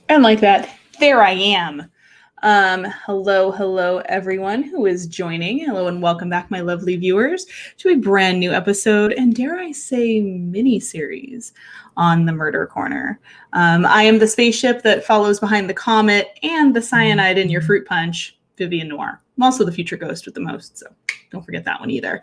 And like that, there I am. Hello, everyone who is joining. Hello and welcome back, my lovely viewers, to a brand new episode and dare I say mini-series on the Murder Corner. I am the spaceship that follows behind the comet and the cyanide in your fruit punch, Vivian Noir. I'm also the future ghost with the most, so don't forget that one either.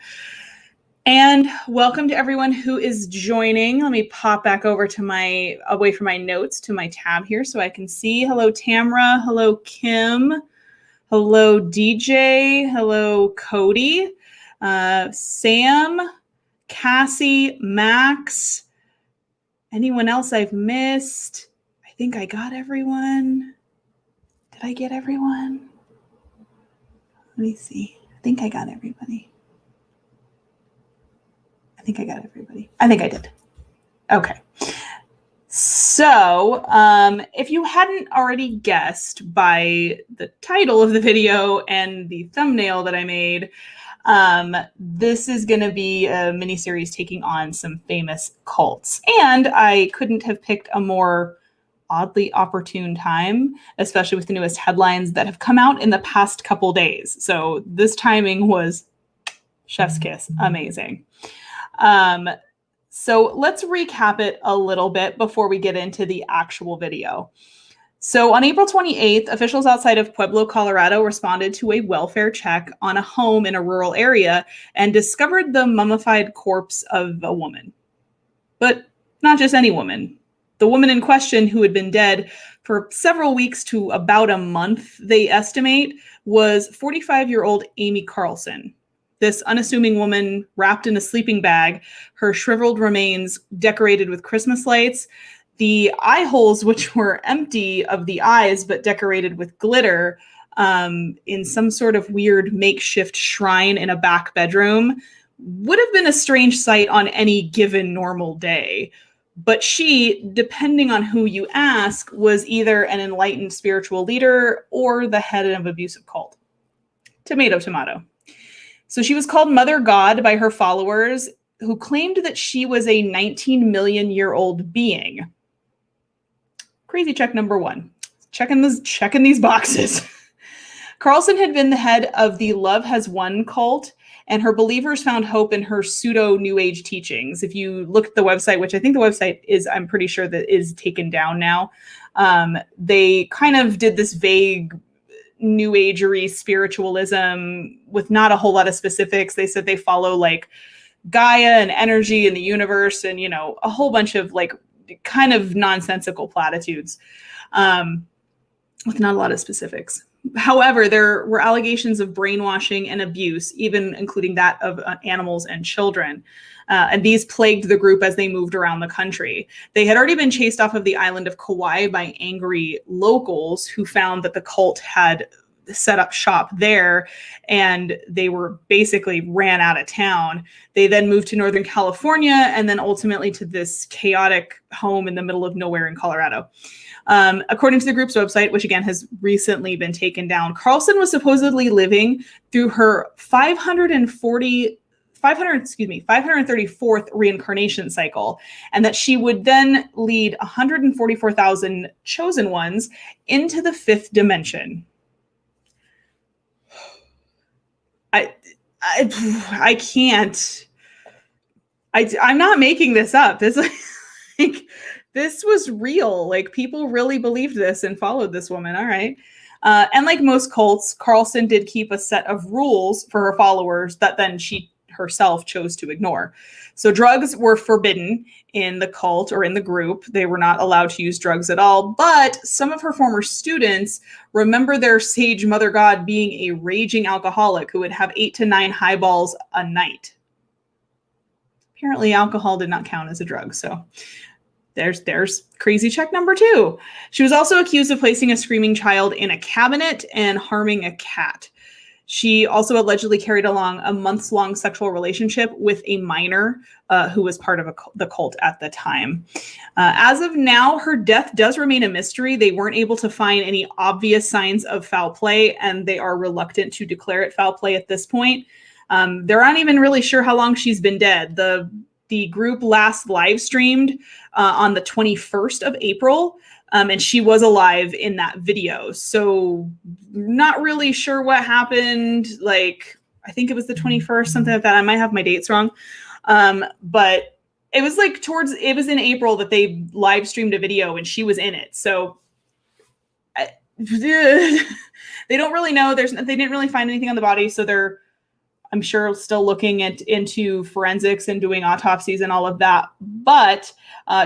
And welcome to everyone who is joining. Let me pop back over to away from my notes to my tab here so I can see. Hello, Tamra. Hello, Kim. Hello, DJ. Hello, Cody. Sam, Cassie, Max. Anyone else I've missed? I think I got everyone. Did I get everyone? Let me see. I think I got everybody. I think I got everybody. I think I did. Okay. So if you hadn't already guessed by the title of the video and the thumbnail that I made, this is going to be a mini-series taking on some famous cults. And I couldn't have picked a more oddly opportune time, especially with the newest headlines that have come out in the past couple days. So this timing was chef's kiss. Amazing. So let's recap it a little bit before we get into the actual video. So on April 28th, officials outside of Pueblo, Colorado responded to a welfare check on a home in a rural area and discovered the mummified corpse of a woman. But not just any woman. The woman in question, who had been dead for several weeks to about a month, they estimate, was 45-year-old Amy Carlson. This unassuming woman wrapped in a sleeping bag, her shriveled remains decorated with Christmas lights, the eye holes, which were empty of the eyes but decorated with glitter, in some sort of weird makeshift shrine in a back bedroom, would have been a strange sight on any given normal day. But she, depending on who you ask, was either an enlightened spiritual leader or the head of an abusive cult. Tomato, tomato. So she was called Mother God by her followers, who claimed that she was a 19 million year old being. Crazy check number one. Checking these boxes. Carlson had been the head of the Love Has Won cult, and her believers found hope in her pseudo New Age teachings. If you look at the website, which I think the website is, I'm pretty sure that is taken down now, they kind of did this vague New Agery spiritualism with not a whole lot of specifics. They said they follow like Gaia and energy in the universe and, a whole bunch of like kind of nonsensical platitudes with not a lot of specifics. However, there were allegations of brainwashing and abuse, even including that of animals and children. And these plagued the group as they moved around the country. They had already been chased off of the island of Kauai by angry locals who found that the cult had set up shop there and they were basically ran out of town. They then moved to Northern California and then ultimately to this chaotic home in the middle of nowhere in Colorado. According to the group's website, which again has recently been taken down, Carlson was supposedly living through her 534th reincarnation cycle, and that she would then lead 144,000 chosen ones into the fifth dimension. I can't. I'm not making this up. This was real. Like, people really believed this and followed this woman. All right. And like most cults, Carlson did keep a set of rules for her followers that then she herself chose to ignore. So drugs were forbidden in the cult or in the group. They were not allowed to use drugs at all. But some of her former students remember their sage Mother God being a raging alcoholic who would have 8 to 9 highballs a night. Apparently alcohol did not count as a drug. So there's crazy check number 2. She was also accused of placing a screaming child in a cabinet and harming a cat. She also allegedly carried along a months-long sexual relationship with a minor who was part of the cult at the time. As of now, her death does remain a mystery. They weren't able to find any obvious signs of foul play, and they are reluctant to declare it foul play at this point. They're not even really sure how long she's been dead. The group last live streamed on the 21st of April. And she was alive in that video. So not really sure what happened. Like, I think it was the 21st, something like that. I might have my dates wrong. But it was like it was in April that they live streamed a video and she was in it. So they don't really know. They didn't really find anything on the body. So they're, I'm sure, still looking into forensics and doing autopsies and all of that. But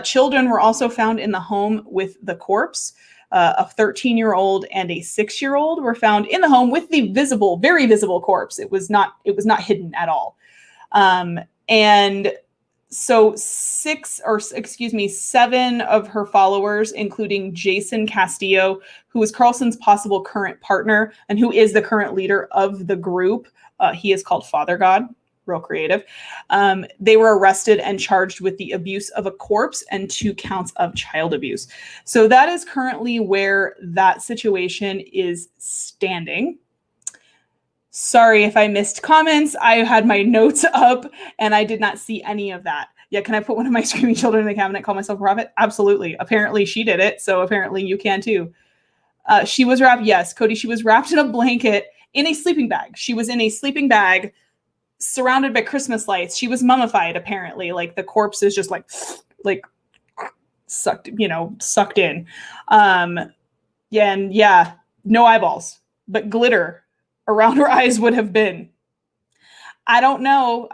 children were also found in the home with the corpse. A 13-year-old and a 6-year-old were found in the home with the visible, very visible corpse. It was not hidden at all. And so 7 of her followers, including Jason Castillo, who is Carlson's possible current partner and who is the current leader of the group. He is called Father God, real creative. They were arrested and charged with the abuse of a corpse and 2 counts of child abuse. So that is currently where that situation is standing. Sorry if I missed comments. I had my notes up and I did not see any of that. Yeah, can I put one of my screaming children in the cabinet, call myself a prophet? Absolutely. Apparently she did it, so apparently you can too. She was wrapped, yes, Cody, she was wrapped in a blanket in a sleeping bag. She was in a sleeping bag surrounded by Christmas lights. She was mummified, apparently. Like the corpse is just like sucked in. Yeah, and yeah, no eyeballs, but glitter around her eyes would have been. I don't know,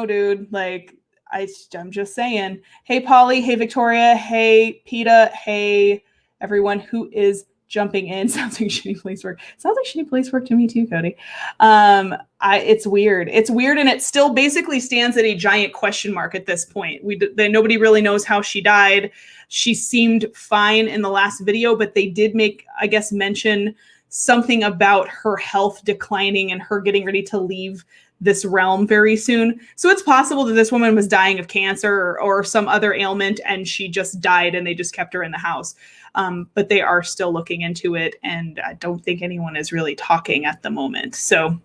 dude. Like, I'm just saying. Hey, Polly. Hey, Victoria. Hey, PETA. Hey, everyone who is jumping in. Sounds like shitty police work. Sounds like shitty police work to me too, Cody. It's weird. It's weird, and it still basically stands at a giant question mark at this point. Nobody really knows how she died. She seemed fine in the last video, but they did make, I guess, mention something about her health declining and her getting ready to leave this realm very soon. So it's possible that this woman was dying of cancer or some other ailment and she just died and they just kept her in the house. But they are still looking into it, and I don't think anyone is really talking at the moment. So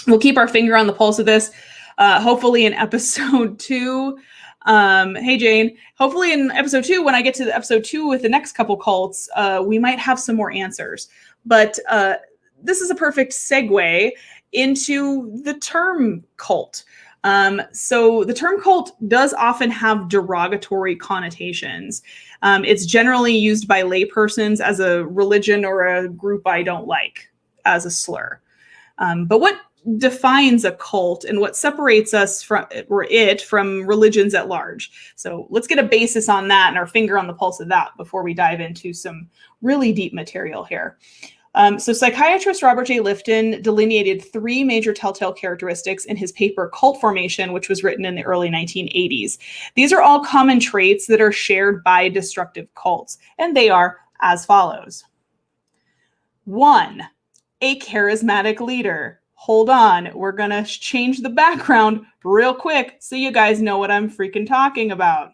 we'll keep our finger on the pulse of this. Hopefully in episode 2, hey Jane, hopefully in episode 2, when I get to the episode 2 with the next couple cults, we might have some more answers. But this is a perfect segue into the term cult. So the term cult does often have derogatory connotations. It's generally used by laypersons as a religion or a group I don't like, as a slur. But what defines a cult and what separates us from religions at large? So let's get a basis on that and our finger on the pulse of that before we dive into some really deep material here. So psychiatrist Robert J. Lifton delineated 3 major telltale characteristics in his paper Cult Formation, which was written in the early 1980s. These are all common traits that are shared by destructive cults, and they are as follows. 1, a charismatic leader. Hold on, we're going to change the background real quick so you guys know what I'm freaking talking about.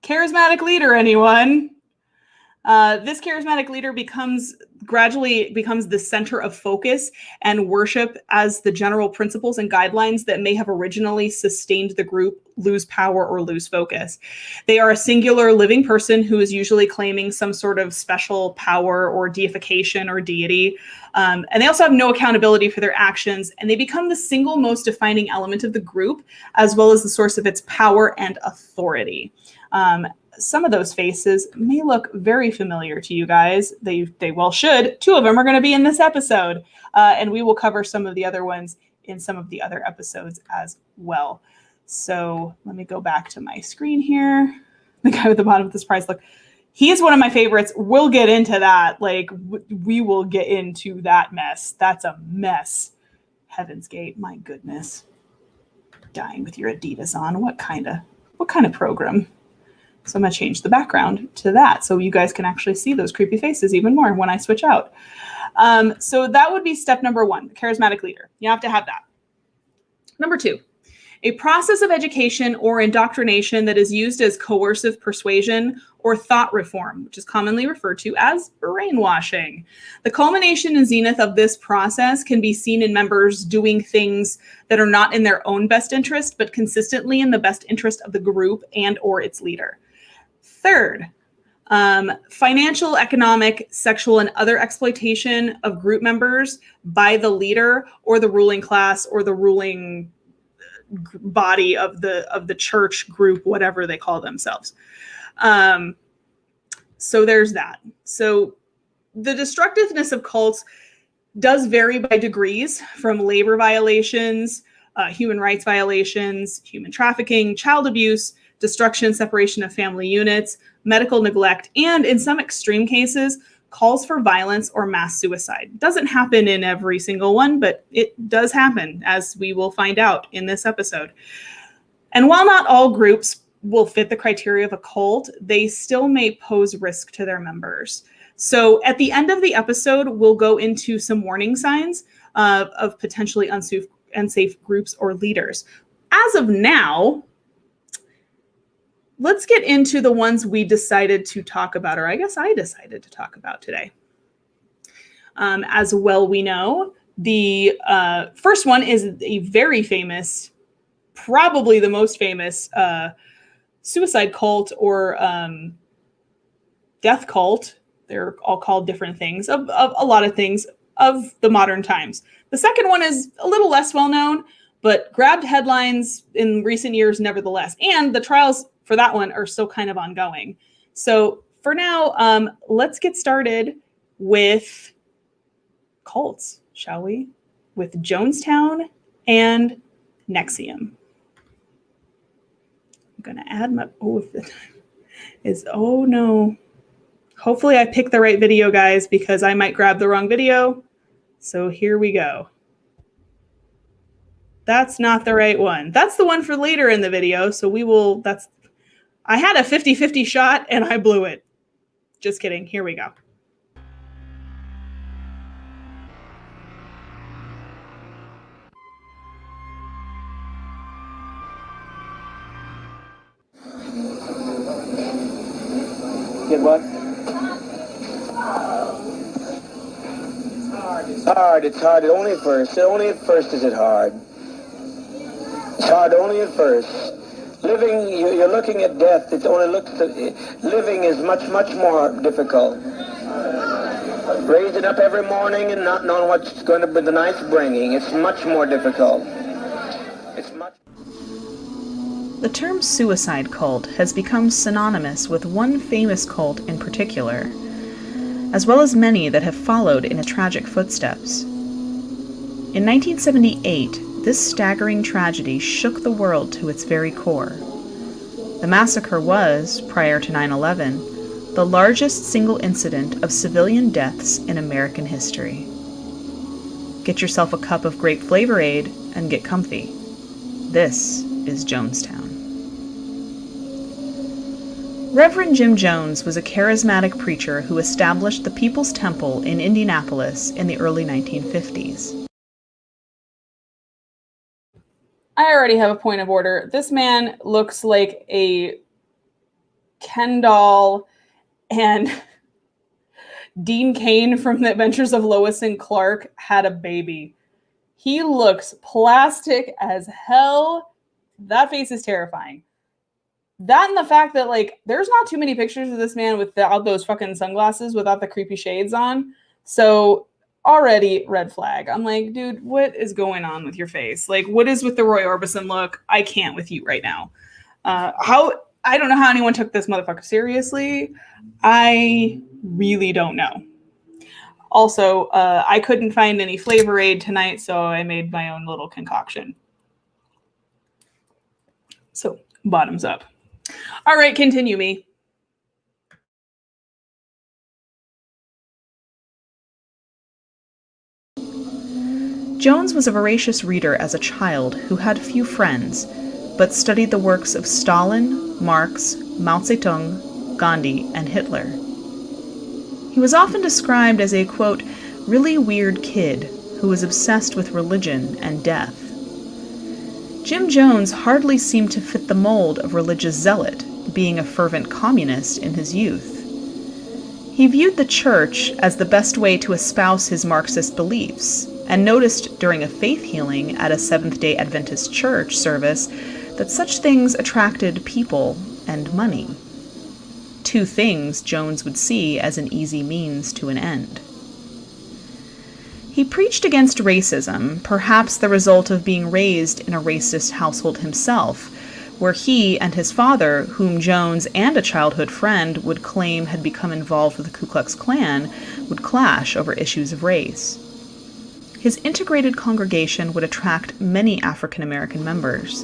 Charismatic leader, anyone? This charismatic leader gradually becomes the center of focus and worship as the general principles and guidelines that may have originally sustained the group lose power or lose focus. They are a singular living person who is usually claiming some sort of special power or deification or deity. And they also have no accountability for their actions, and they become the single most defining element of the group, as well as the source of its power and authority. Some of those faces may look very familiar to you guys. They well should. 2 of them are going to be in this episode. And we will cover some of the other ones in some of the other episodes as well. So let me go back to my screen here. The guy at the bottom of this prize, look, he is one of my favorites. We'll get into that. Like, we will get into that mess. That's a mess. Heaven's Gate, my goodness. Dying with your Adidas on. What kind of program? So I'm going to change the background to that so you guys can actually see those creepy faces even more when I switch out. So that would be step number 1, the charismatic leader. You have to have that. Number 2, A process of education or indoctrination that is used as coercive persuasion or thought reform, which is commonly referred to as brainwashing. The culmination and zenith of this process can be seen in members doing things that are not in their own best interest, but consistently in the best interest of the group and or its leader. Third, financial, economic, sexual, and other exploitation of group members by the leader or the ruling class or the ruling body of the church group, whatever they call themselves. So there's that. So the destructiveness of cults does vary by degrees, from labor violations, human rights violations, human trafficking, child abuse, destruction, separation of family units, medical neglect, and in some extreme cases, calls for violence or mass suicide. It doesn't happen in every single one, but it does happen, as we will find out in this episode. And while not all groups will fit the criteria of a cult, they still may pose risk to their members. So at the end of the episode, we'll go into some warning signs of potentially unsafe groups or leaders. As of now, let's get into the ones we decided to talk about, or I guess I decided to talk about today. As well we know, the first one is a very famous, probably the most famous suicide cult or death cult. They're all called different things, of a lot of things of the modern times. The second one is a little less well known, but grabbed headlines in recent years nevertheless. And the trials for that one are still kind of ongoing. So for now, let's get started with cults, shall we? With Jonestown and NXIVM. I'm gonna add my, oh no. Hopefully I picked the right video, guys, because I might grab the wrong video. So here we go. That's not the right one. That's the one for later in the video. So we will, I had a 50-50 shot and I blew it. Just kidding. Here we go. Get what? It's hard. Only at first. Only at first is it hard. It's hard only at first. Living, you're looking at death. It only looks at, living is much more difficult. Raising up every morning and not knowing what's going to be the night's bringing. It's much more difficult. The term suicide cult has become synonymous with one famous cult in particular, as well as many that have followed in its tragic footsteps. In 1978, this staggering tragedy shook the world to its very core. The massacre was, prior to 9/11, the largest single incident of civilian deaths in American history. Get yourself a cup of grape Flavor Aid and get comfy. This is Jonestown. Reverend Jim Jones was a charismatic preacher who established the People's Temple in Indianapolis in the early 1950s. I already have a point of order. This man looks like a Ken doll and Dean Cain from The Adventures of Lois and Clark had a baby. He looks plastic as hell. That face is terrifying. That and the fact that, like, there's not too many pictures of this man without those fucking sunglasses, without the creepy shades on. So already red flag. I'm like, dude, what is going on with your face? Like, what is with the Roy Orbison look? I can't with you right now. I don't know how anyone took this motherfucker seriously. I really don't know. Also, I couldn't find any Flavor Aid tonight, so I made my own little concoction. So, bottoms up. All right, continue me. Jones was a voracious reader as a child who had few friends, but studied the works of Stalin, Marx, Mao Zedong, Gandhi, and Hitler. He was often described as a, quote, really weird kid who was obsessed with religion and death. Jim Jones hardly seemed to fit the mold of religious zealot, being a fervent communist in his youth. He viewed the church as the best way to espouse his Marxist beliefs, and noticed during a faith healing at a Seventh-day Adventist church service that such things attracted people and money. Two things Jones would see as an easy means to an end. He preached against racism, perhaps the result of being raised in a racist household himself, where he and his father, whom Jones and a childhood friend would claim had become involved with the Ku Klux Klan, would clash over issues of race. His integrated congregation would attract many African American members.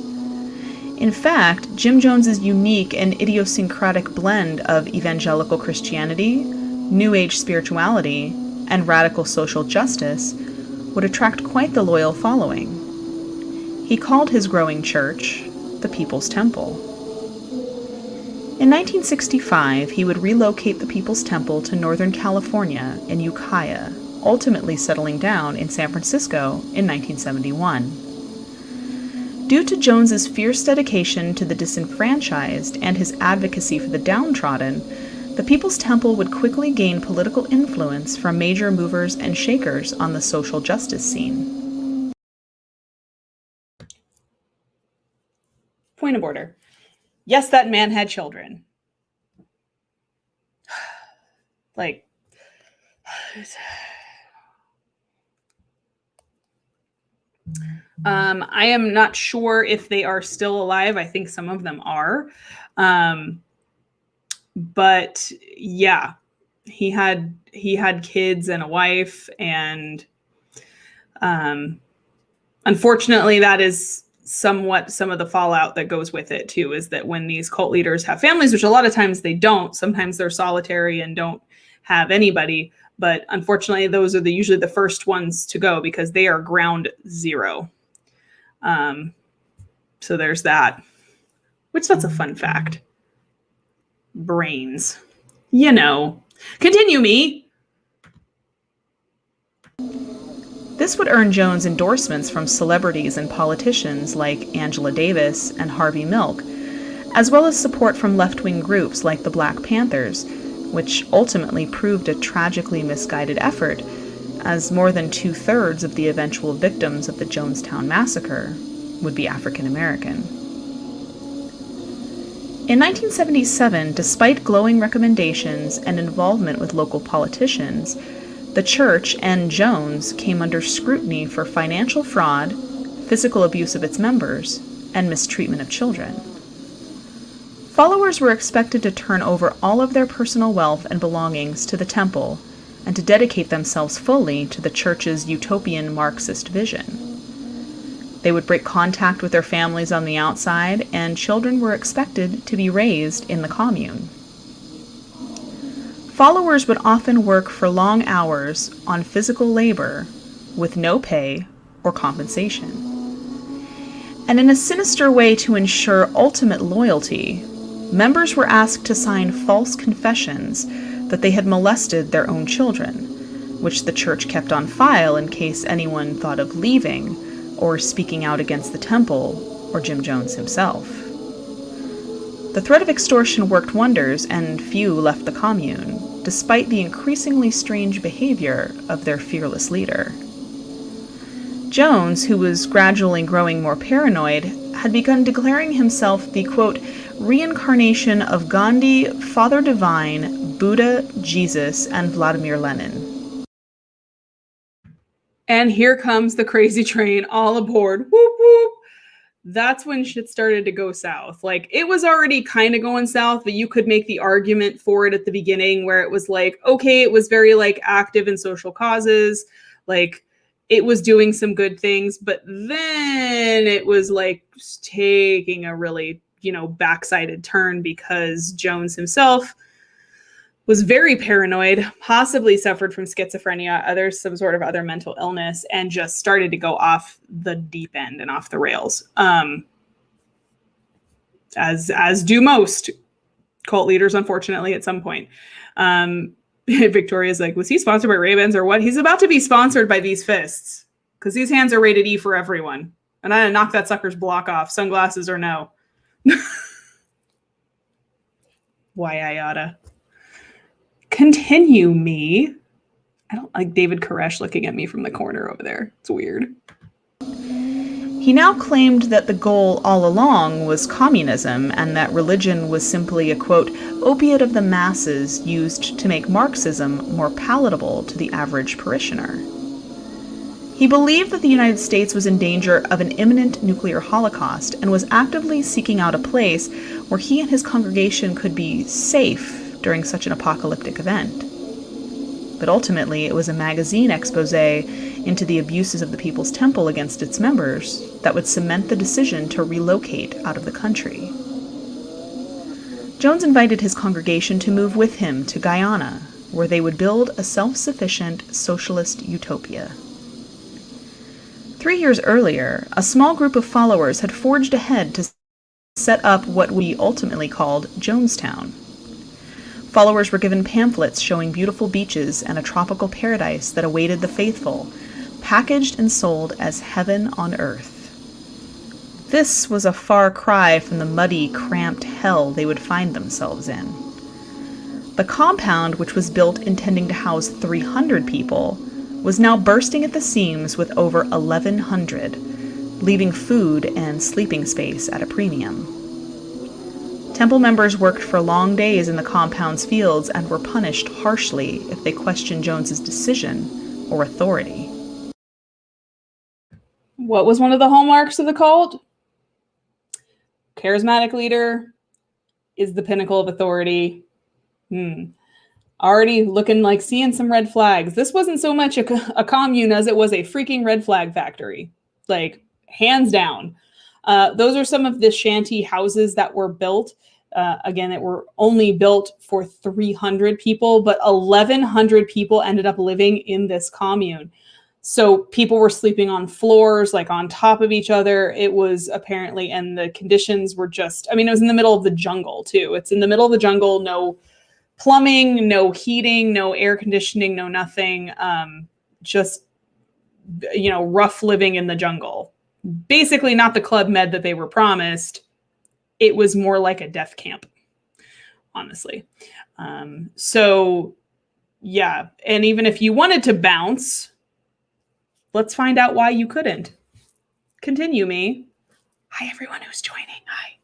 In fact, Jim Jones's unique and idiosyncratic blend of evangelical Christianity, New Age spirituality, and radical social justice would attract quite the loyal following. He called his growing church the People's Temple. In 1965, he would relocate the People's Temple to Northern California in Ukiah, ultimately settling down in San Francisco in 1971. Due to Jones's fierce dedication to the disenfranchised and his advocacy for the downtrodden, the People's Temple would quickly gain political influence from major movers and shakers on the social justice scene. Point of order. Yes, that man had children. Like, I am not sure if they are still alive. I think some of them are. But yeah, he had kids and a wife, and unfortunately that is somewhat some of the fallout that goes with it too, is that when these cult leaders have families, which a lot of times they don't, sometimes they're solitary and don't have anybody, but unfortunately those are usually the first ones to go because they are ground zero. So there's that, which that's a fun fact. Brains, continue me. This would earn Jones endorsements from celebrities and politicians like Angela Davis and Harvey Milk, as well as support from left-wing groups like the Black Panthers, which ultimately proved a tragically misguided effort, as more than 2/3 of the eventual victims of the Jonestown massacre would be African American. In 1977, despite glowing recommendations and involvement with local politicians, the church and Jones came under scrutiny for financial fraud, physical abuse of its members, and mistreatment of children. Followers were expected to turn over all of their personal wealth and belongings to the temple and to dedicate themselves fully to the church's utopian Marxist vision. They would break contact with their families on the outside, and children were expected to be raised in the commune. Followers would often work for long hours on physical labor with no pay or compensation. And in a sinister way to ensure ultimate loyalty, members were asked to sign false confessions that they had molested their own children, which the church kept on file in case anyone thought of leaving or speaking out against the temple or Jim Jones himself. The threat of extortion worked wonders, and few left the commune, despite the increasingly strange behavior of their fearless leader. Jones, who was gradually growing more paranoid, had begun declaring himself the, quote, reincarnation of Gandhi, Father Divine, Buddha, Jesus, and Vladimir Lenin. And here comes the crazy train, all aboard. Whoop, whoop. That's when shit started to go south. Like, it was already kind of going south, but you could make the argument for it at the beginning where it was like, okay, it was very like active in social causes. Like, it was doing some good things, but then it was like taking a really, backsided turn because Jones himself was very paranoid, possibly suffered from schizophrenia, some sort of other mental illness, and just started to go off the deep end and off the rails. As do most cult leaders, unfortunately, at some point. Victoria's like, was he sponsored by Ray-Bans or what? He's about to be sponsored by these fists because these hands are rated E for everyone. And I knocked that sucker's block off. Sunglasses or no. Why I oughta. Continue me. I don't like David Koresh looking at me from the corner over there. It's weird. He now claimed that the goal all along was communism and that religion was simply a, quote, opiate of the masses used to make Marxism more palatable to the average parishioner. He believed that the United States was in danger of an imminent nuclear holocaust and was actively seeking out a place where he and his congregation could be safe during such an apocalyptic event. But ultimately, it was a magazine expose into the abuses of the People's Temple against its members that would cement the decision to relocate out of the country. Jones invited his congregation to move with him to Guyana, where they would build a self-sufficient socialist utopia. 3 years earlier, a small group of followers had forged ahead to set up what we ultimately called Jonestown. Followers were given pamphlets showing beautiful beaches and a tropical paradise that awaited the faithful, packaged and sold as heaven on earth. This was a far cry from the muddy, cramped hell they would find themselves in. The compound, which was built intending to house 300 people, was now bursting at the seams with over 1,100, leaving food and sleeping space at a premium. Temple members worked for long days in the compound's fields and were punished harshly if they questioned Jones's decision or authority. What was one of the hallmarks of the cult? Charismatic leader is the pinnacle of authority. Already looking like seeing some red flags. This wasn't so much a commune as it was a freaking red flag factory. Like, hands down. Those are some of the shanty houses that were built. Again, that were only built for 300 people, but 1,100 people ended up living in this commune. So people were sleeping on floors, like on top of each other. It was apparently, and the conditions were just, I mean, it was in the middle of the jungle too. It's in the middle of the jungle, no plumbing, no heating, no air conditioning, no nothing. Just, rough living in the jungle. Basically not the Club Med that they were promised. It was more like a death camp, honestly. So, yeah. And even if you wanted to bounce, let's find out why you couldn't. Continue me. Hi, everyone who's joining. Hi.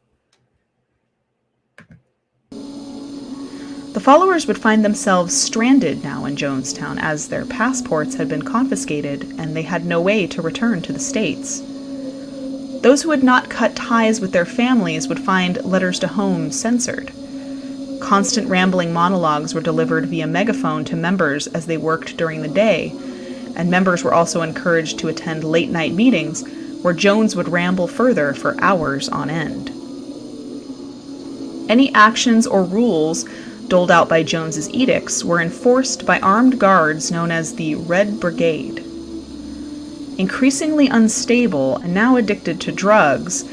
The followers would find themselves stranded now in Jonestown as their passports had been confiscated and they had no way to return to the States. Those who had not cut ties with their families would find letters to home censored. Constant rambling monologues were delivered via megaphone to members as they worked during the day, and members were also encouraged to attend late-night meetings where Jones would ramble further for hours on end. Any actions or rules doled out by Jones's edicts were enforced by armed guards known as the Red Brigade. Increasingly unstable and now addicted to drugs,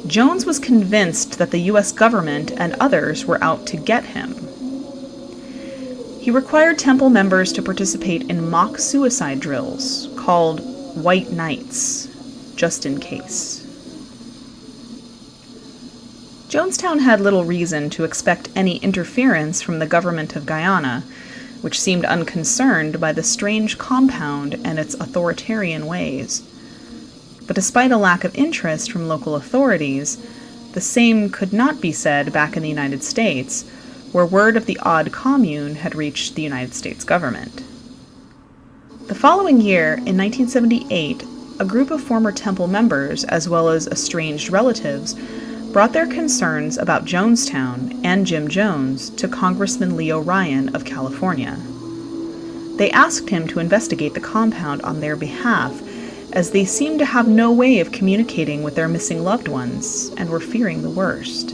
Jones was convinced that the U.S. government and others were out to get him. He required Temple members to participate in mock suicide drills called White Nights, just in case. Jonestown had little reason to expect any interference from the government of Guyana, which seemed unconcerned by the strange compound and its authoritarian ways. But despite a lack of interest from local authorities, the same could not be said back in the United States, where word of the odd commune had reached the United States government. The following year, in 1978, a group of former Temple members, as well as estranged relatives, brought their concerns about Jonestown and Jim Jones to Congressman Leo Ryan of California. They asked him to investigate the compound on their behalf, as they seemed to have no way of communicating with their missing loved ones and were fearing the worst.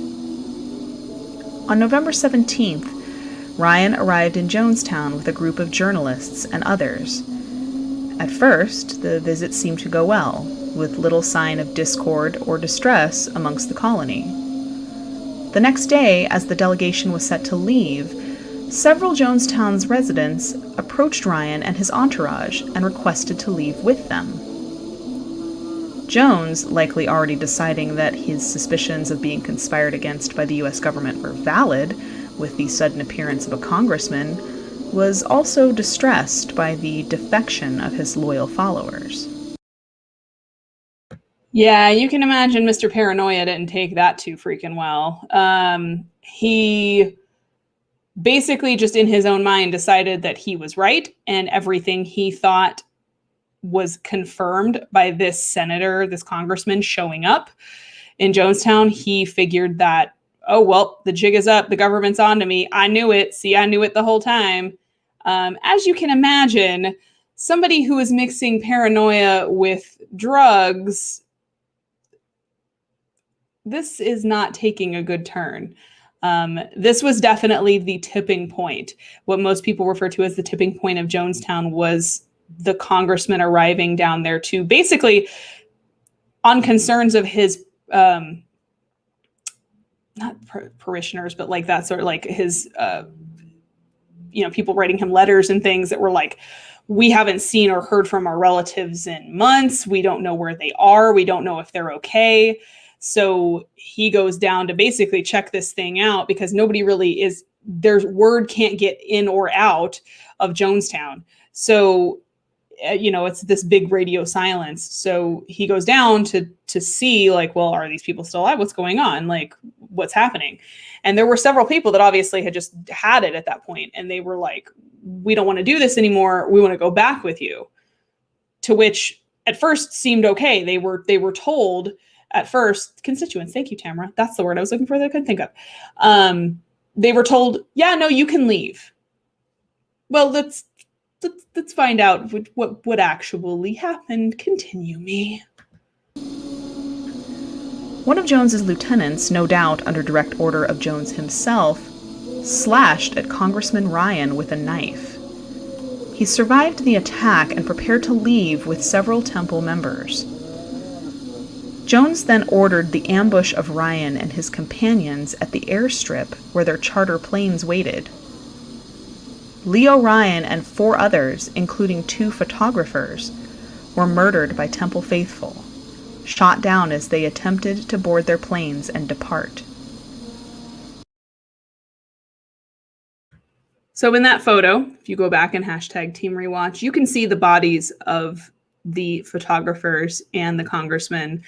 On November 17th, Ryan arrived in Jonestown with a group of journalists and others. At first, the visit seemed to go well, with little sign of discord or distress amongst the colony. The next day, as the delegation was set to leave, several Jonestown's residents approached Ryan and his entourage and requested to leave with them. Jones, likely already deciding that his suspicions of being conspired against by the U.S. government were valid, with the sudden appearance of a congressman, was also distressed by the defection of his loyal followers. Yeah, you can imagine Mr. Paranoia didn't take that too freaking well. He basically just in his own mind decided that he was right, and everything he thought was confirmed by this senator, this congressman showing up in Jonestown. He figured that, oh, well, the jig is up. The government's onto me. I knew it. See, I knew it the whole time. As you can imagine, somebody who is mixing paranoia with drugs, this is not taking a good turn. This was definitely the tipping point. What most people refer to as the tipping point of Jonestown was the congressman arriving down there to basically on concerns of his, not parishioners, but like that sort of like his, people writing him letters and things that were like, we haven't seen or heard from our relatives in months. We don't know where they are. We don't know if they're okay. So he goes down to basically check this thing out because nobody really is, there's word can't get in or out of Jonestown. So, it's this big radio silence. So he goes down to see like, well, are these people still alive? What's going on? Like, what's happening? And there were several people that obviously had just had it at that point, and they were like, we don't want to do this anymore. We want to go back with you. To which at first seemed okay. They were told at first, constituents, thank you, Tamara. That's the word I was looking for that I couldn't think of. They were told, yeah, no, you can leave. Well, let's find out what actually happened. Continue me. One of Jones's lieutenants, no doubt under direct order of Jones himself, slashed at Congressman Ryan with a knife. He survived the attack and prepared to leave with several temple members. Jones then ordered the ambush of Ryan and his companions at the airstrip where their charter planes waited. Leo Ryan and 4 others, including 2 photographers, were murdered by Temple faithful, shot down as they attempted to board their planes and depart. So in that photo, if you go back and hashtag Team Rewatch, you can see the bodies of the photographers and the congressman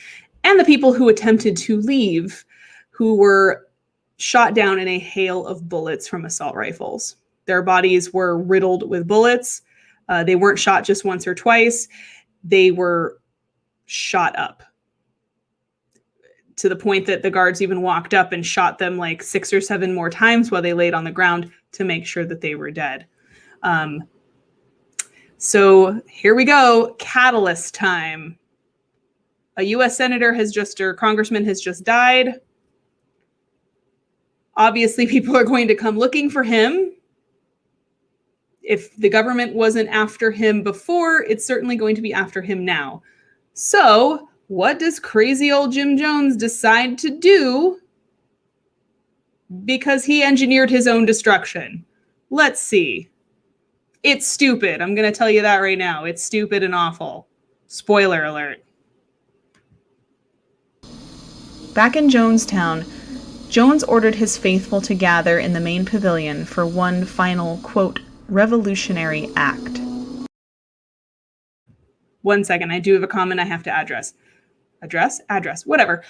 and the people who attempted to leave, who were shot down in a hail of bullets from assault rifles. Their bodies were riddled with bullets. They weren't shot just once or twice. They were shot up to the point that the guards even walked up and shot them like 6 or 7 more times while they laid on the ground to make sure that they were dead. So here we go. Catalyst time. A U.S. senator or congressman has just died. Obviously, people are going to come looking for him. If the government wasn't after him before, it's certainly going to be after him now. So, what does crazy old Jim Jones decide to do? Because he engineered his own destruction. Let's see. It's stupid. I'm going to tell you that right now. It's stupid and awful. Spoiler alert. Back in Jonestown, Jones ordered his faithful to gather in the main pavilion for one final, quote, revolutionary act. 1 second, I do have a comment I have to address. Address, whatever.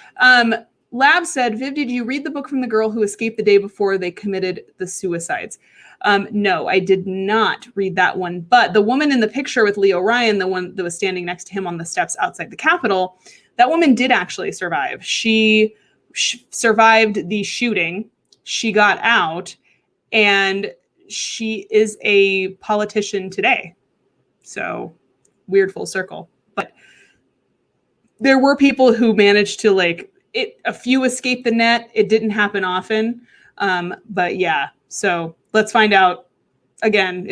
Lab said, Viv, did you read the book from the girl who escaped the day before they committed the suicides? No, I did not read that one. But the woman in the picture with Leo Ryan, the one that was standing next to him on the steps outside the Capitol, that woman did actually survive. She survived the shooting. She got out, and she is a politician today. So weird full circle. But there were people who managed to a few escaped the net. It didn't happen often. But yeah, so let's find out again.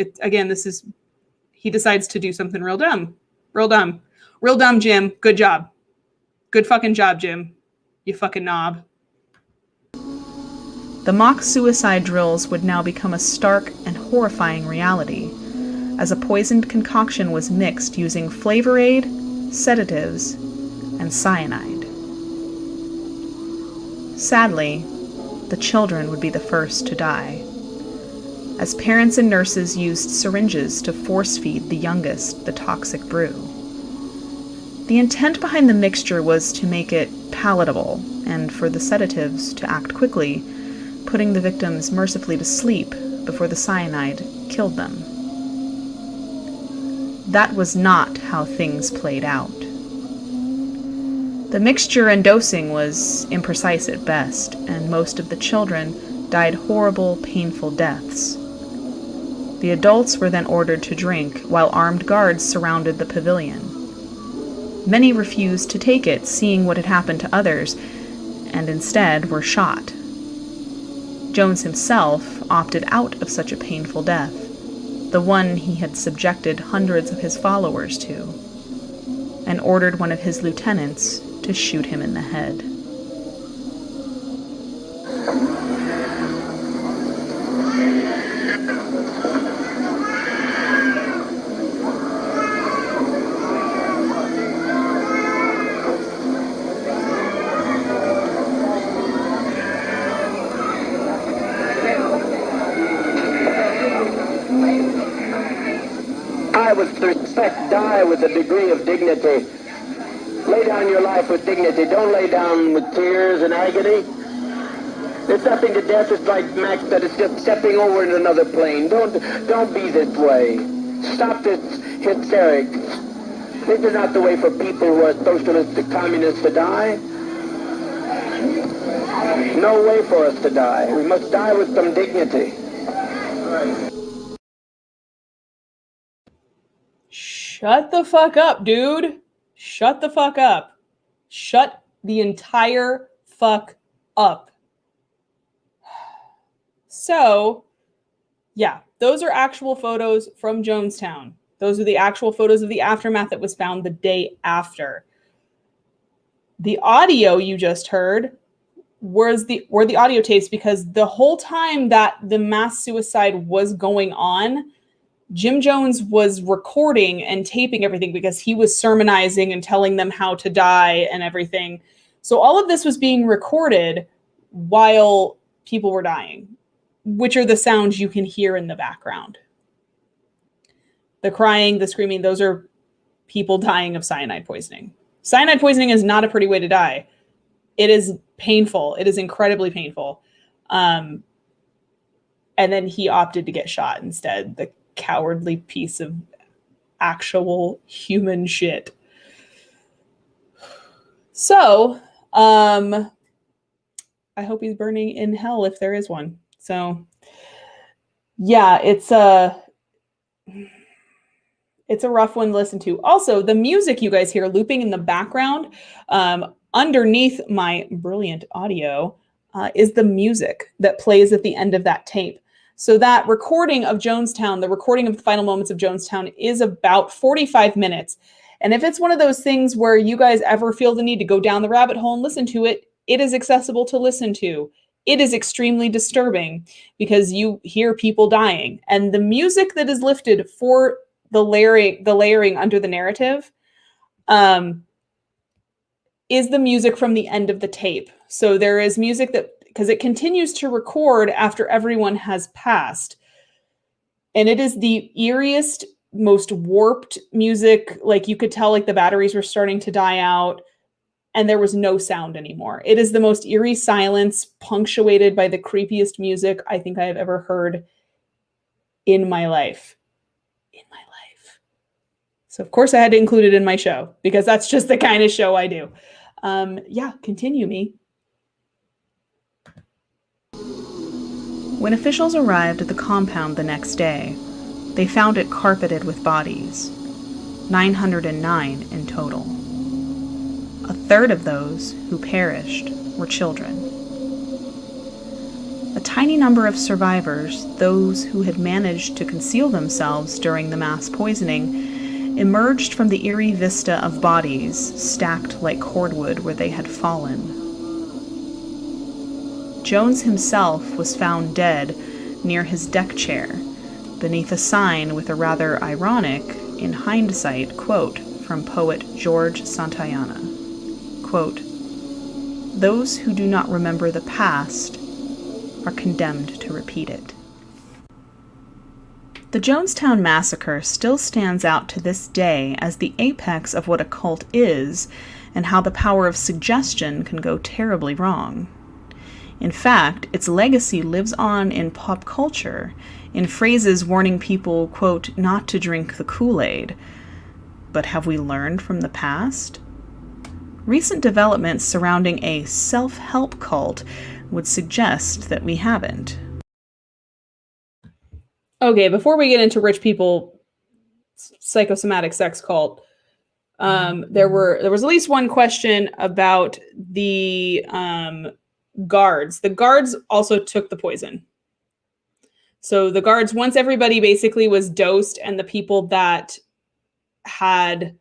He decides to do something real dumb, Jim. Good job. Good fucking job, Jim. You fucking knob. The mock suicide drills would now become a stark and horrifying reality, as a poisoned concoction was mixed using flavor aid, sedatives, and cyanide. Sadly, the children would be the first to die, as parents and nurses used syringes to force-feed the youngest the toxic brew. The intent behind the mixture was to make it palatable and for the sedatives to act quickly, putting the victims mercifully to sleep before the cyanide killed them. That was not how things played out. The mixture and dosing was imprecise at best, and most of the children died horrible, painful deaths. The adults were then ordered to drink while armed guards surrounded the pavilion. Many refused to take it, seeing what had happened to others, and instead were shot. Jones himself opted out of such a painful death, the one he had subjected hundreds of his followers to, and ordered one of his lieutenants to shoot him in the head. Die with respect, die with a degree of dignity. Lay down your life with dignity. Don't lay down with tears and agony. There's nothing to death. It's like Max said, it's just stepping over into another plane. Don't be this way. Stop this hysterics. This is not the way for people who are socialistic communists to die. No way for us to die. We must die with some dignity. Shut the fuck up, dude. Shut the fuck up. Shut the entire fuck up. So, yeah, those are actual photos from Jonestown. Those are the actual photos of the aftermath that was found the day after. The audio you just heard were the audio tapes, because the whole time that the mass suicide was going on, Jim Jones was recording and taping everything because he was sermonizing and telling them how to die and everything. So all of this was being recorded while people were dying, which are the sounds you can hear in the background. The crying, the screaming, those are people dying of cyanide poisoning. Cyanide poisoning is not a pretty way to die. It is painful. It is incredibly painful. And then he opted to get shot instead. The cowardly piece of actual human shit. So, I hope he's burning in hell if there is one. So, yeah, it's a rough one to listen to. Also, the music you guys hear looping in the background, underneath my brilliant audio, is the music that plays at the end of that tape. So that recording of Jonestown, the recording of the final moments of Jonestown, is about 45 minutes. And if it's one of those things where you guys ever feel the need to go down the rabbit hole and listen to it, it is accessible to listen to. It is extremely disturbing because you hear people dying. And the music that is lifted for the layering under the narrative is the music from the end of the tape. So there is music that, because it continues to record after everyone has passed. And it is the eeriest, most warped music. Like you could tell like the batteries were starting to die out and there was no sound anymore. It is the most eerie silence punctuated by the creepiest music I think I have ever heard in my life. So of course I had to include it in my show because that's just the kind of show I do. Yeah, continue me. When officials arrived at the compound the next day, they found it carpeted with bodies, 909 in total. A third of those who perished were children. A tiny number of survivors, those who had managed to conceal themselves during the mass poisoning, emerged from the eerie vista of bodies stacked like cordwood where they had fallen. Jones himself was found dead near his deck chair, beneath a sign with a rather ironic, in hindsight, quote from poet George Santayana. quote, "Those who do not remember the past are condemned to repeat it." The Jonestown massacre still stands out to this day as the apex of what a cult is and how the power of suggestion can go terribly wrong. In fact, its legacy lives on in pop culture, in phrases warning people, quote, not to drink the Kool-Aid. But have we learned from the past? Recent developments surrounding a self-help cult would suggest that we haven't. Okay, before we get into rich people psychosomatic sex cult, there was at least one question about the guards. The guards also took the poison. So the guards, once everybody basically was dosed and the people that had,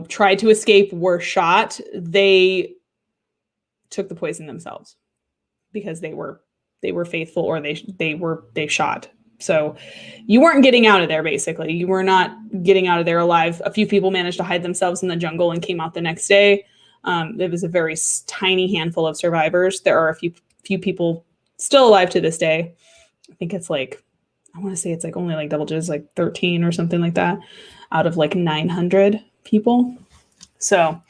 tried to escape were shot, they took the poison themselves because they were faithful, or they shot. So you weren't getting out of there, basically. You were not getting out of there alive. A few people managed to hide themselves in the jungle and came out the next day. It was a very tiny handful of survivors. There are a few people still alive to this day. I think it's I want to say it's only double digits, 13 or something like that, out of 900 people. So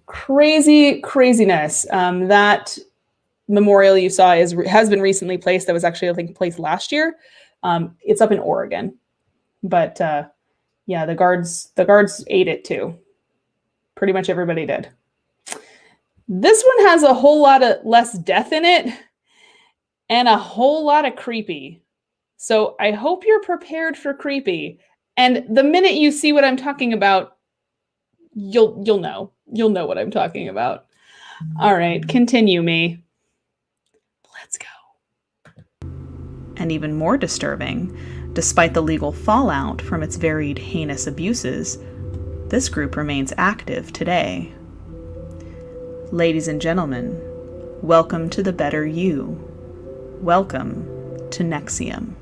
craziness. That memorial you saw has been recently placed. That was actually, I think, placed last year. It's up in Oregon, but yeah, the guards ate it too. Pretty much everybody did. This one has a whole lot of less death in it and a whole lot of creepy. So I hope you're prepared for creepy. And the minute you see what I'm talking about, you'll know what I'm talking about. All right, continue me. Let's go. And even more disturbing, despite the legal fallout from its varied heinous abuses, this group remains active today. Ladies and gentlemen, welcome to the better you. Welcome to NXIVM.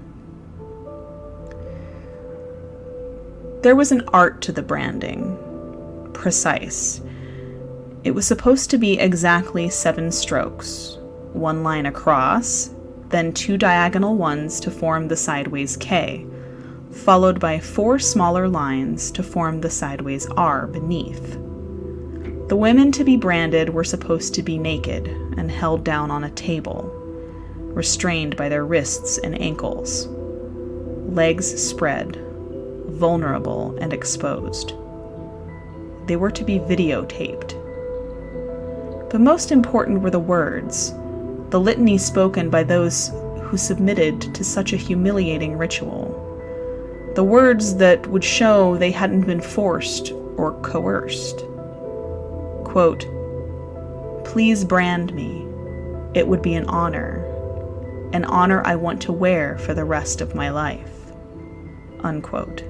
There was an art to the branding. Precise. It was supposed to be exactly 7 strokes, 1 line across, then 2 diagonal ones to form the sideways K, followed by 4 smaller lines to form the sideways R beneath. The women to be branded were supposed to be naked and held down on a table, restrained by their wrists and ankles, legs spread, vulnerable and exposed. They were to be videotaped. But most important were the words, the litany spoken by those who submitted to such a humiliating ritual. The words that would show they hadn't been forced or coerced. Quote, "Please brand me. It would be an honor I want to wear for the rest of my life." Unquote.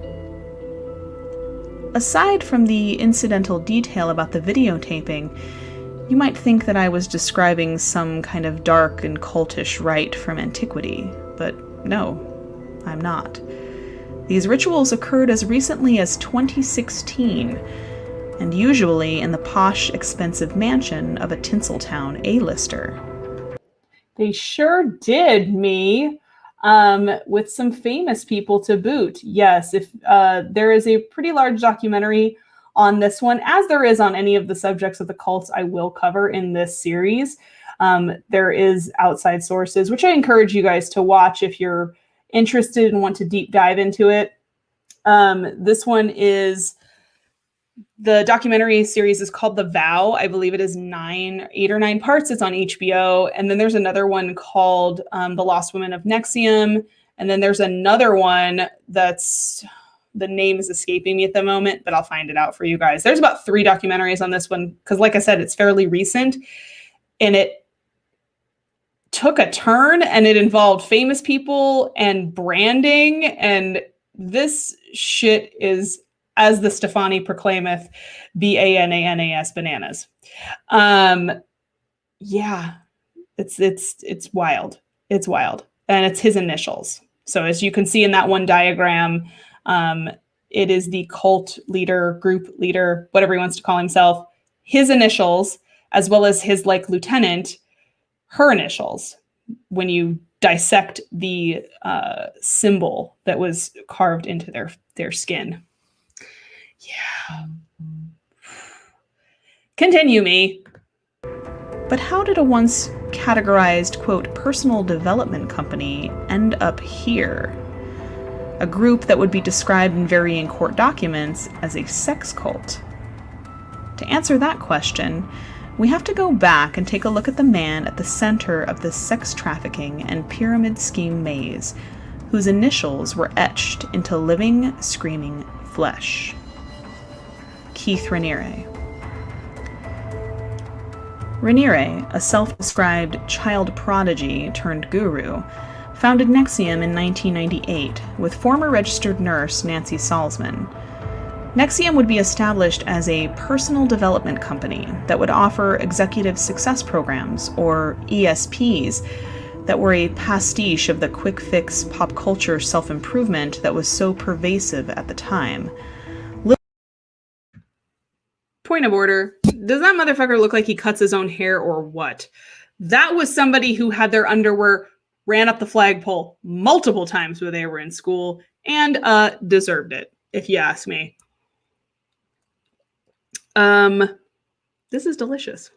Aside from the incidental detail about the videotaping, you might think that I was describing some kind of dark and cultish rite from antiquity, but no, I'm not. These rituals occurred as recently as 2016, and usually in the posh, expensive mansion of a Tinseltown A-lister. They sure did, me. With some famous people to boot. Yes, if there is a pretty large documentary on this one, as there is on any of the subjects of the cults I will cover in this series. There is outside sources, which I encourage you guys to watch if you're interested and want to deep dive into it. This one is, the documentary series is called The Vow. I believe it is 8 or 9 parts. It's on HBO. And then there's another one called The Lost Women of NXIVM. And then there's another one that's, the name is escaping me at the moment, but I'll find it out for you guys. There's about 3 documentaries on this one, because like I said, it's fairly recent and it took a turn and it involved famous people and branding. And this shit is, as the Stefani proclaimeth, BANANAS, bananas. Yeah, it's wild. It's wild. And it's his initials. So as you can see in that one diagram, it is the cult leader, group leader, whatever he wants to call himself, his initials, as well as his like lieutenant, her initials, when you dissect the symbol that was carved into their skin. Yeah. Continue me. But how did a once categorized, quote, personal development company end up here? A group that would be described in varying court documents as a sex cult. To answer that question, we have to go back and take a look at the man at the center of the sex trafficking and pyramid scheme maze, whose initials were etched into living, screaming flesh. Keith Raniere. Raniere, a self-described child prodigy turned guru, founded NXIVM in 1998 with former registered nurse Nancy Salzman. NXIVM would be established as a personal development company that would offer executive success programs, or ESPs, that were a pastiche of the quick-fix pop culture self-improvement that was so pervasive at the time. Point of order. Does that motherfucker look like he cuts his own hair or what? That was somebody who had their underwear ran up the flagpole multiple times when they were in school and deserved it, if you ask me. This is delicious.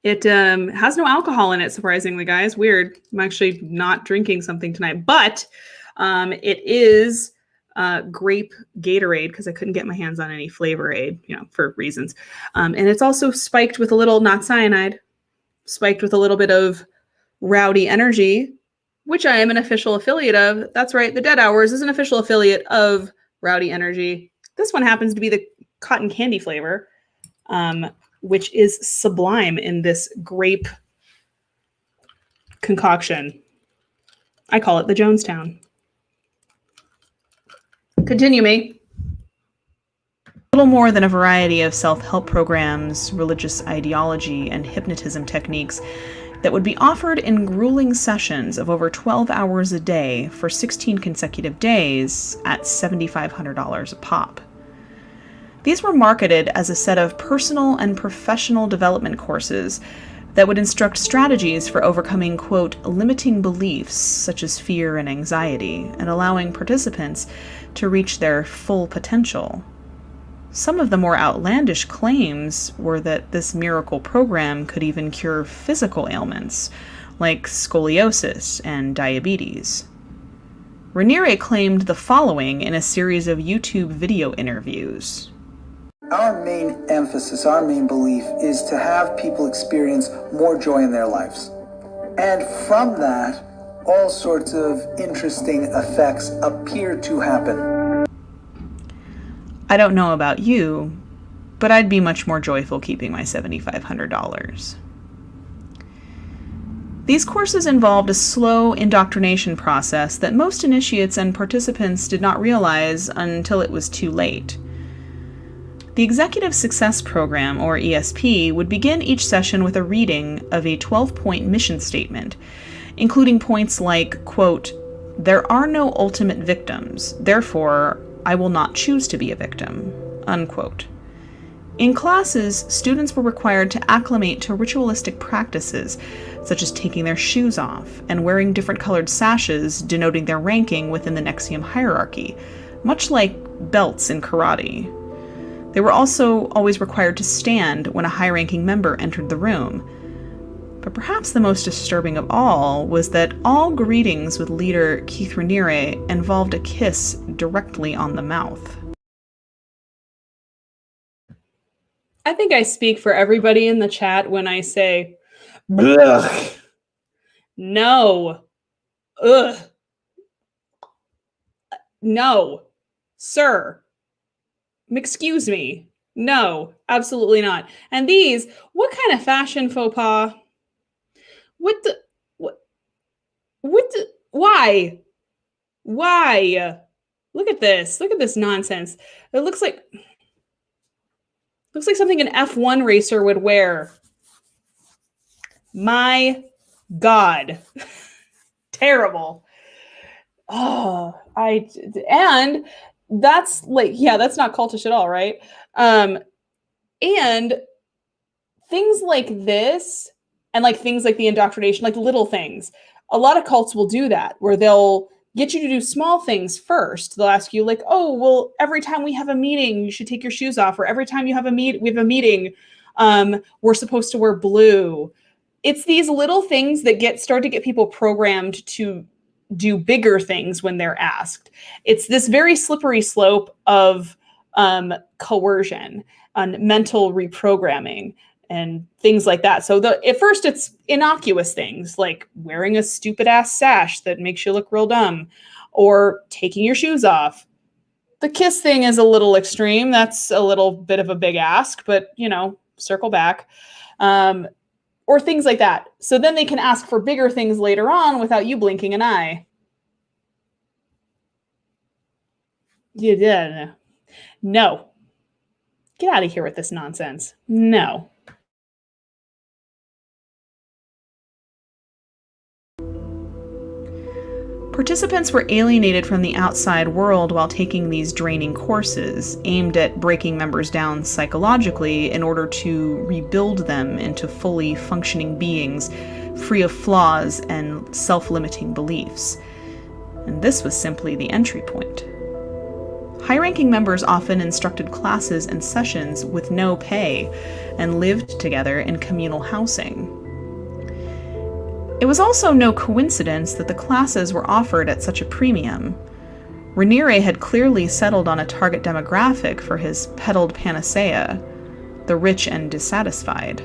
It has no alcohol in it, surprisingly, guys. Weird. I'm actually not drinking something tonight, but it is grape Gatorade because I couldn't get my hands on any flavor aid, for reasons. And it's also spiked with a little, not cyanide, spiked with a little bit of Rowdy Energy, which I am an official affiliate of. That's right. The Dead Hours is an official affiliate of Rowdy Energy. This one happens to be the cotton candy flavor, which is sublime in this grape concoction. I call it the Jonestown. Continue me. Little more than a variety of self-help programs, religious ideology, and hypnotism techniques that would be offered in grueling sessions of over 12 hours a day for 16 consecutive days at $7,500 a pop. These were marketed as a set of personal and professional development courses that would instruct strategies for overcoming, quote, limiting beliefs such as fear and anxiety, and allowing participants to reach their full potential. Some of the more outlandish claims were that this miracle program could even cure physical ailments, like scoliosis and diabetes. Raniere claimed the following in a series of YouTube video interviews. Our main emphasis, our main belief is to have people experience more joy in their lives. And from that, all sorts of interesting effects appear to happen. I don't know about you, but I'd be much more joyful keeping my $7,500. These courses involved a slow indoctrination process that most initiates and participants did not realize until it was too late. The Executive Success Program, or ESP, would begin each session with a reading of a 12-point mission statement, including points like, quote, there are no ultimate victims, therefore I will not choose to be a victim, unquote. In classes, students were required to acclimate to ritualistic practices, such as taking their shoes off and wearing different colored sashes denoting their ranking within the NXIVM hierarchy, much like belts in karate. They were also always required to stand when a high-ranking member entered the room. But perhaps the most disturbing of all was that all greetings with leader Keith Raniere involved a kiss directly on the mouth. I think I speak for everybody in the chat when I say, blech. No. Ugh. No. Sir. Excuse me. No, absolutely not. And these, what kind of fashion faux pas? Why? Look at this. Look at this nonsense. It looks like something an F1 racer would wear. My God. Terrible. Oh, and that's like, yeah, that's not cultish at all, right? And things like this, and like things like the indoctrination, like little things, a lot of cults will do that, where they'll get you to do small things first. They'll ask you like, oh, well, every time we have a meeting, you should take your shoes off, or every time you have we have a meeting, we're supposed to wear blue. It's these little things that start to get people programmed to do bigger things when they're asked. It's this very slippery slope of coercion and mental reprogramming and things like that. So at first it's innocuous things like wearing a stupid ass sash that makes you look real dumb, or taking your shoes off. The kiss thing is a little extreme. That's a little bit of a big ask, but circle back. Or things like that. So then they can ask for bigger things later on without you blinking an eye. No. Get out of here with this nonsense. No. Participants were alienated from the outside world while taking these draining courses, aimed at breaking members down psychologically in order to rebuild them into fully functioning beings, free of flaws and self-limiting beliefs. And this was simply the entry point. High-ranking members often instructed classes and sessions with no pay and lived together in communal housing. It was also no coincidence that the classes were offered at such a premium. Raniere had clearly settled on a target demographic for his peddled panacea, the rich and dissatisfied.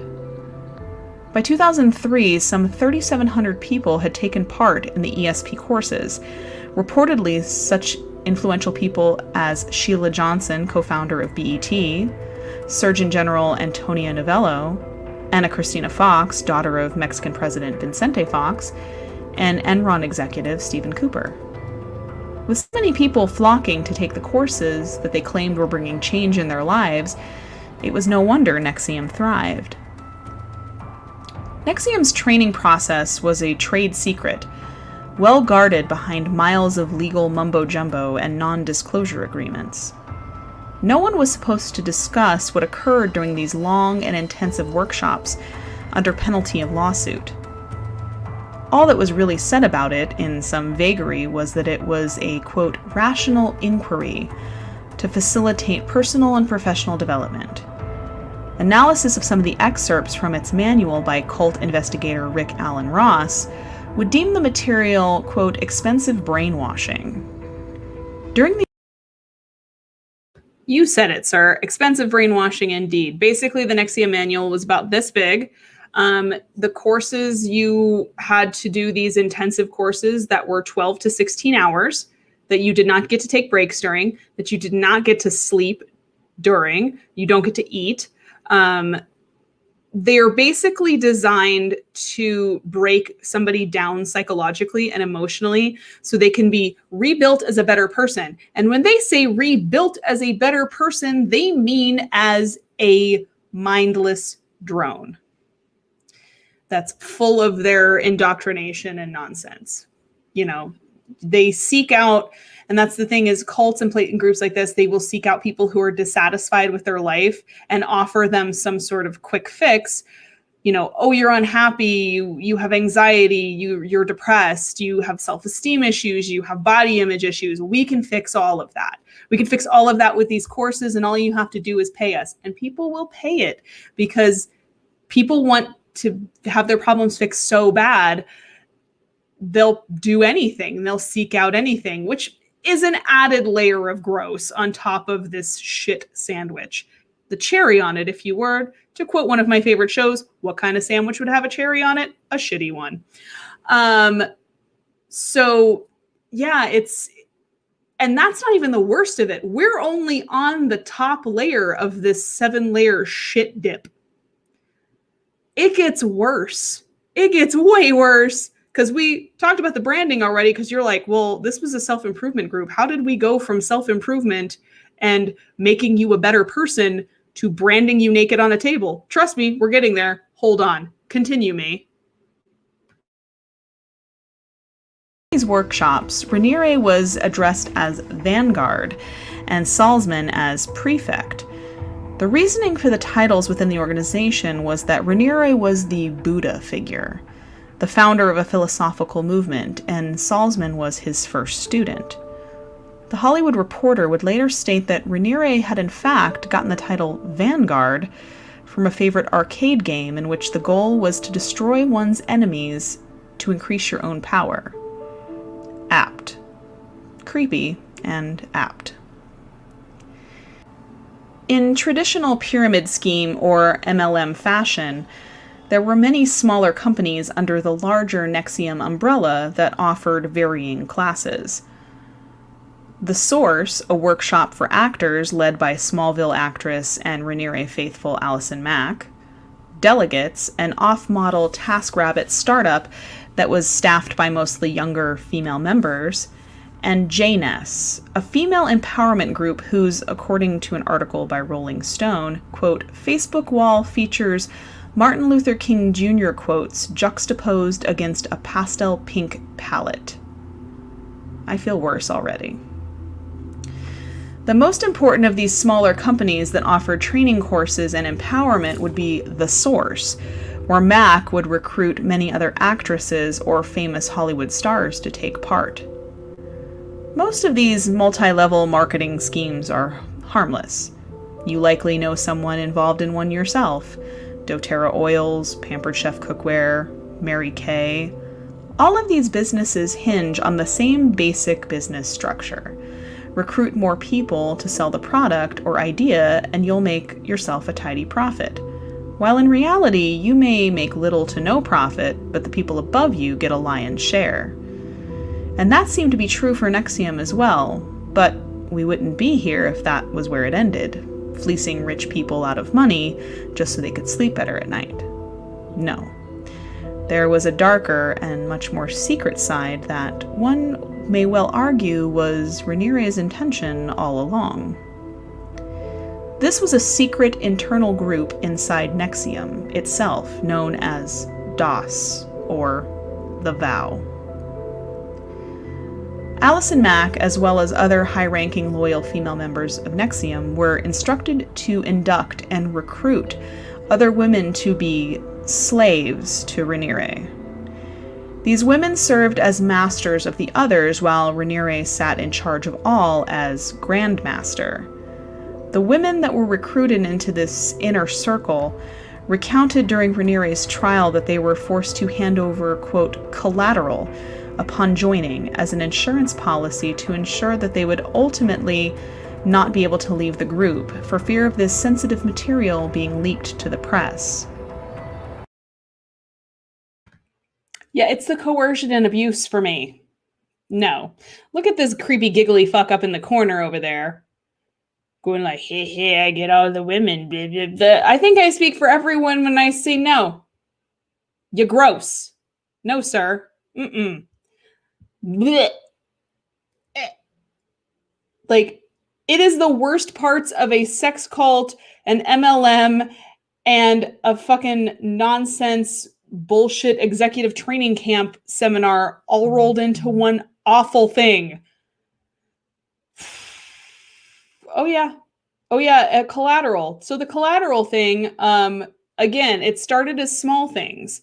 By 2003, some 3,700 people had taken part in the ESP courses, reportedly such influential people as Sheila Johnson, co-founder of BET, Surgeon General Antonio Novello, Ana Cristina Fox, daughter of Mexican President Vicente Fox, and Enron executive Stephen Cooper. With so many people flocking to take the courses that they claimed were bringing change in their lives, it was no wonder NXIVM thrived. NXIVM's training process was a trade secret, well guarded behind miles of legal mumbo-jumbo and non-disclosure agreements. No one was supposed to discuss what occurred during these long and intensive workshops under penalty of lawsuit. All that was really said about it, in some vagary, was that it was a, quote, rational inquiry to facilitate personal and professional development. Analysis of some of the excerpts from its manual by cult investigator Rick Allen Ross would deem the material, quote, expensive brainwashing. During the You said it, sir. Expensive brainwashing indeed. Basically, the NXIVM manual was about this big. The courses, you had to do these intensive courses that were 12 to 16 hours, that you did not get to take breaks during, that you did not get to sleep during, you don't get to eat. They're basically designed to break somebody down psychologically and emotionally so they can be rebuilt as a better person. And when they say rebuilt as a better person, they mean as a mindless drone that's full of their indoctrination and nonsense. They seek out, and that's the thing, is cults and Platon groups like this, they will seek out people who are dissatisfied with their life and offer them some sort of quick fix. Oh, you're unhappy, you have anxiety, you're depressed, you have self-esteem issues, you have body image issues. We can fix all of that. We can fix all of that with these courses, and all you have to do is pay us. And people will pay it because people want to have their problems fixed so bad. They'll do anything. They'll seek out anything, which is an added layer of gross on top of this shit sandwich. The cherry on it, if you were to quote one of my favorite shows, what kind of sandwich would have a cherry on it? A shitty one. So yeah, and that's not even the worst of it. We're only on the top layer of this 7-layer shit dip. It gets worse. It gets way worse. Because we talked about the branding already, because you're like, well, this was a self-improvement group. How did we go from self-improvement and making you a better person to branding you naked on a table? Trust me, we're getting there. Hold on. Continue me. In these workshops, Raniere was addressed as Vanguard and Salzman as Prefect. The reasoning for the titles within the organization was that Raniere was the Buddha figure, the founder of a philosophical movement, and Salzman was his first student. The Hollywood Reporter would later state that Raniere had in fact gotten the title Vanguard from a favorite arcade game in which the goal was to destroy one's enemies to increase your own power. Apt. Creepy and apt. In traditional pyramid scheme or MLM fashion, there were many smaller companies under the larger NXIVM umbrella that offered varying classes. The Source, a workshop for actors led by Smallville actress and Raniere faithful Allison Mack. Delegates, an off-model TaskRabbit startup that was staffed by mostly younger female members. And JNES, a female empowerment group whose, according to an article by Rolling Stone, quote, Facebook wall features Martin Luther King Jr. quotes juxtaposed against a pastel pink palette. I feel worse already. The most important of these smaller companies that offered training courses and empowerment would be The Source, where Mack would recruit many other actresses or famous Hollywood stars to take part. Most of these multi-level marketing schemes are harmless. You likely know someone involved in one yourself. doTERRA Oils, Pampered Chef Cookware, Mary Kay. All of these businesses hinge on the same basic business structure. Recruit more people to sell the product or idea and you'll make yourself a tidy profit. While in reality, you may make little to no profit, but the people above you get a lion's share. And that seemed to be true for NXIVM as well, but we wouldn't be here if that was where it ended, fleecing rich people out of money just so they could sleep better at night. No. There was a darker and much more secret side that one may well argue was Raniere's intention all along. This was a secret internal group inside NXIVM itself, known as DOS, or The Vow. Allison Mack, as well as other high-ranking loyal female members of NXIVM, were instructed to induct and recruit other women to be slaves to Raniere. These women served as masters of the others, while Raniere sat in charge of all as Grandmaster. The women that were recruited into this inner circle recounted during Raniere's trial that they were forced to hand over, quote, collateral upon joining as an insurance policy to ensure that they would ultimately not be able to leave the group for fear of this sensitive material being leaked to the press. Yeah, it's the coercion and abuse for me. No. Look at this creepy giggly fuck up in the corner over there. Going like, hey, I get all the women. Blah, blah, blah. I think I speak for everyone when I say no. You're gross. No, sir. Mm-mm. Blech. Like, it is the worst parts of a sex cult, an MLM, and a fucking nonsense bullshit executive training camp seminar all rolled into one awful thing. Oh yeah, collateral. So the collateral thing, again, it started as small things.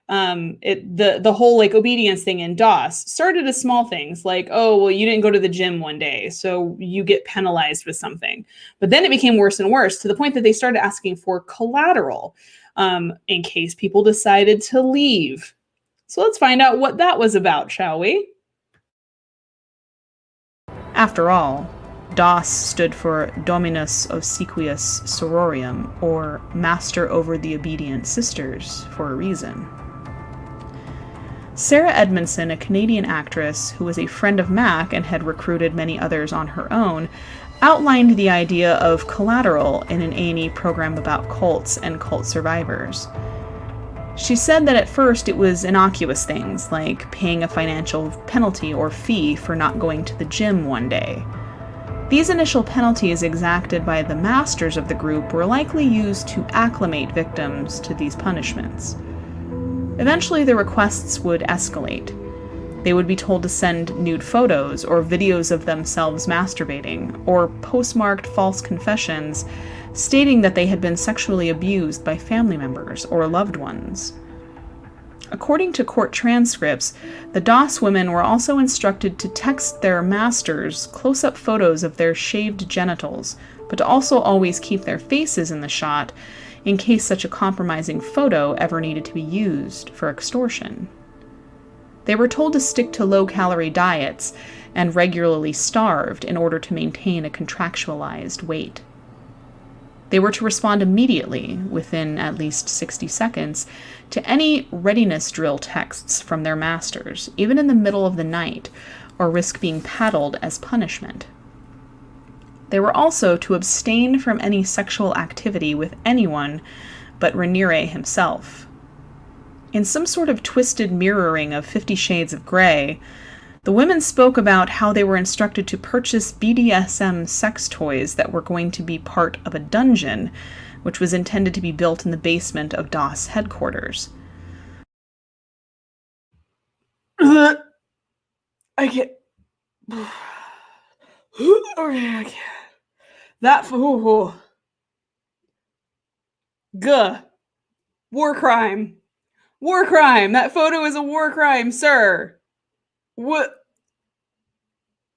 The whole like obedience thing in DOS started as small things like, oh, well, you didn't go to the gym one day, so you get penalized with something. But then it became worse and worse to the point that they started asking for collateral in case people decided to leave. So let's find out what that was about, shall we? After all, DOS stood for Dominus Obsequious Sororium, or Master over the Obedient Sisters, for a reason. Sarah Edmondson, a Canadian actress who was a friend of Mack and had recruited many others on her own, outlined the idea of collateral in an A&E program about cults and cult survivors. She said that at first it was innocuous things, like paying a financial penalty or fee for not going to the gym one day. These initial penalties exacted by the masters of the group were likely used to acclimate victims to these punishments. Eventually, the requests would escalate. They would be told to send nude photos or videos of themselves masturbating, or postmarked false confessions stating that they had been sexually abused by family members or loved ones. According to court transcripts, the DOS women were also instructed to text their masters close-up photos of their shaved genitals, but to also always keep their faces in the shot in case such a compromising photo ever needed to be used for extortion. They were told to stick to low-calorie diets and regularly starved in order to maintain a contractualized weight. They were to respond immediately, within at least 60 seconds, to any readiness drill texts from their masters, even in the middle of the night, or risk being paddled as punishment. They were also to abstain from any sexual activity with anyone but Raniere himself. In some sort of twisted mirroring of 50 Shades of Grey, the women spoke about how they were instructed to purchase BDSM sex toys that were going to be part of a dungeon, which was intended to be built in the basement of DOS headquarters. I can't. I can't. That. Guh. War crime. War crime. That photo is a war crime, sir. What?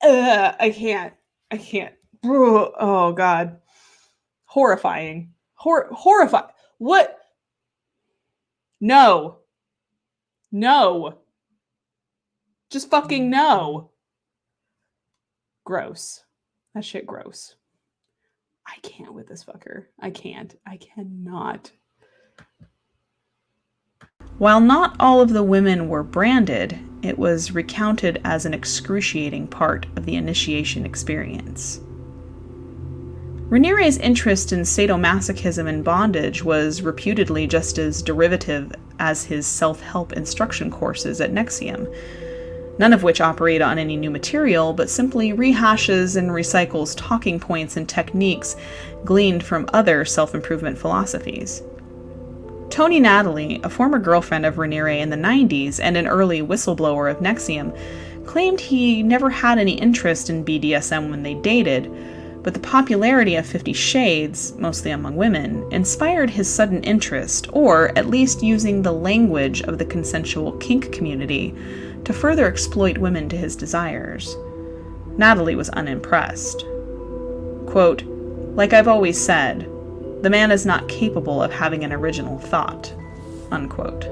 I can't. Oh, God. Horrifying. Horrifying. What? No. Just fucking no. Gross. That shit gross. I can't with this fucker. I cannot. While not all of the women were branded, it was recounted as an excruciating part of the initiation experience. Raniere's interest in sadomasochism and bondage was reputedly just as derivative as his self-help instruction courses at NXIVM, none of which operate on any new material, but simply rehashes and recycles talking points and techniques gleaned from other self-improvement philosophies. Tony Natalie, a former girlfriend of Raniere in the 90s and an early whistleblower of NXIVM, claimed he never had any interest in BDSM when they dated, but the popularity of 50 Shades, mostly among women, inspired his sudden interest, or at least using the language of the consensual kink community to further exploit women to his desires. Natalie was unimpressed. Quote, "Like I've always said, the man is not capable of having an original thought," unquote.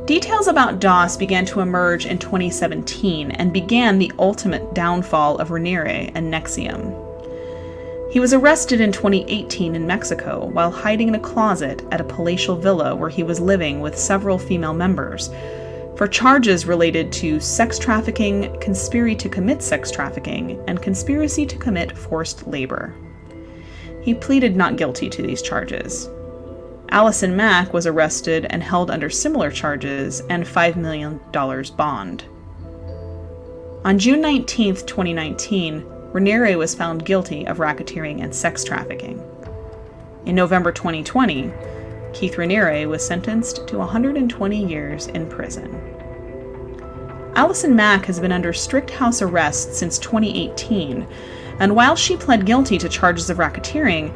Details about DOS began to emerge in 2017 and began the ultimate downfall of Raniere and NXIVM. He was arrested in 2018 in Mexico while hiding in a closet at a palatial villa where he was living with several female members for charges related to sex trafficking, conspiracy to commit sex trafficking, and conspiracy to commit forced labor. He pleaded not guilty to these charges. Allison Mack was arrested and held under similar charges and $5 million bond. On June 19, 2019, Raniere was found guilty of racketeering and sex trafficking. In November 2020, Keith Raniere was sentenced to 120 years in prison. Allison Mack has been under strict house arrest since 2018, and while she pled guilty to charges of racketeering,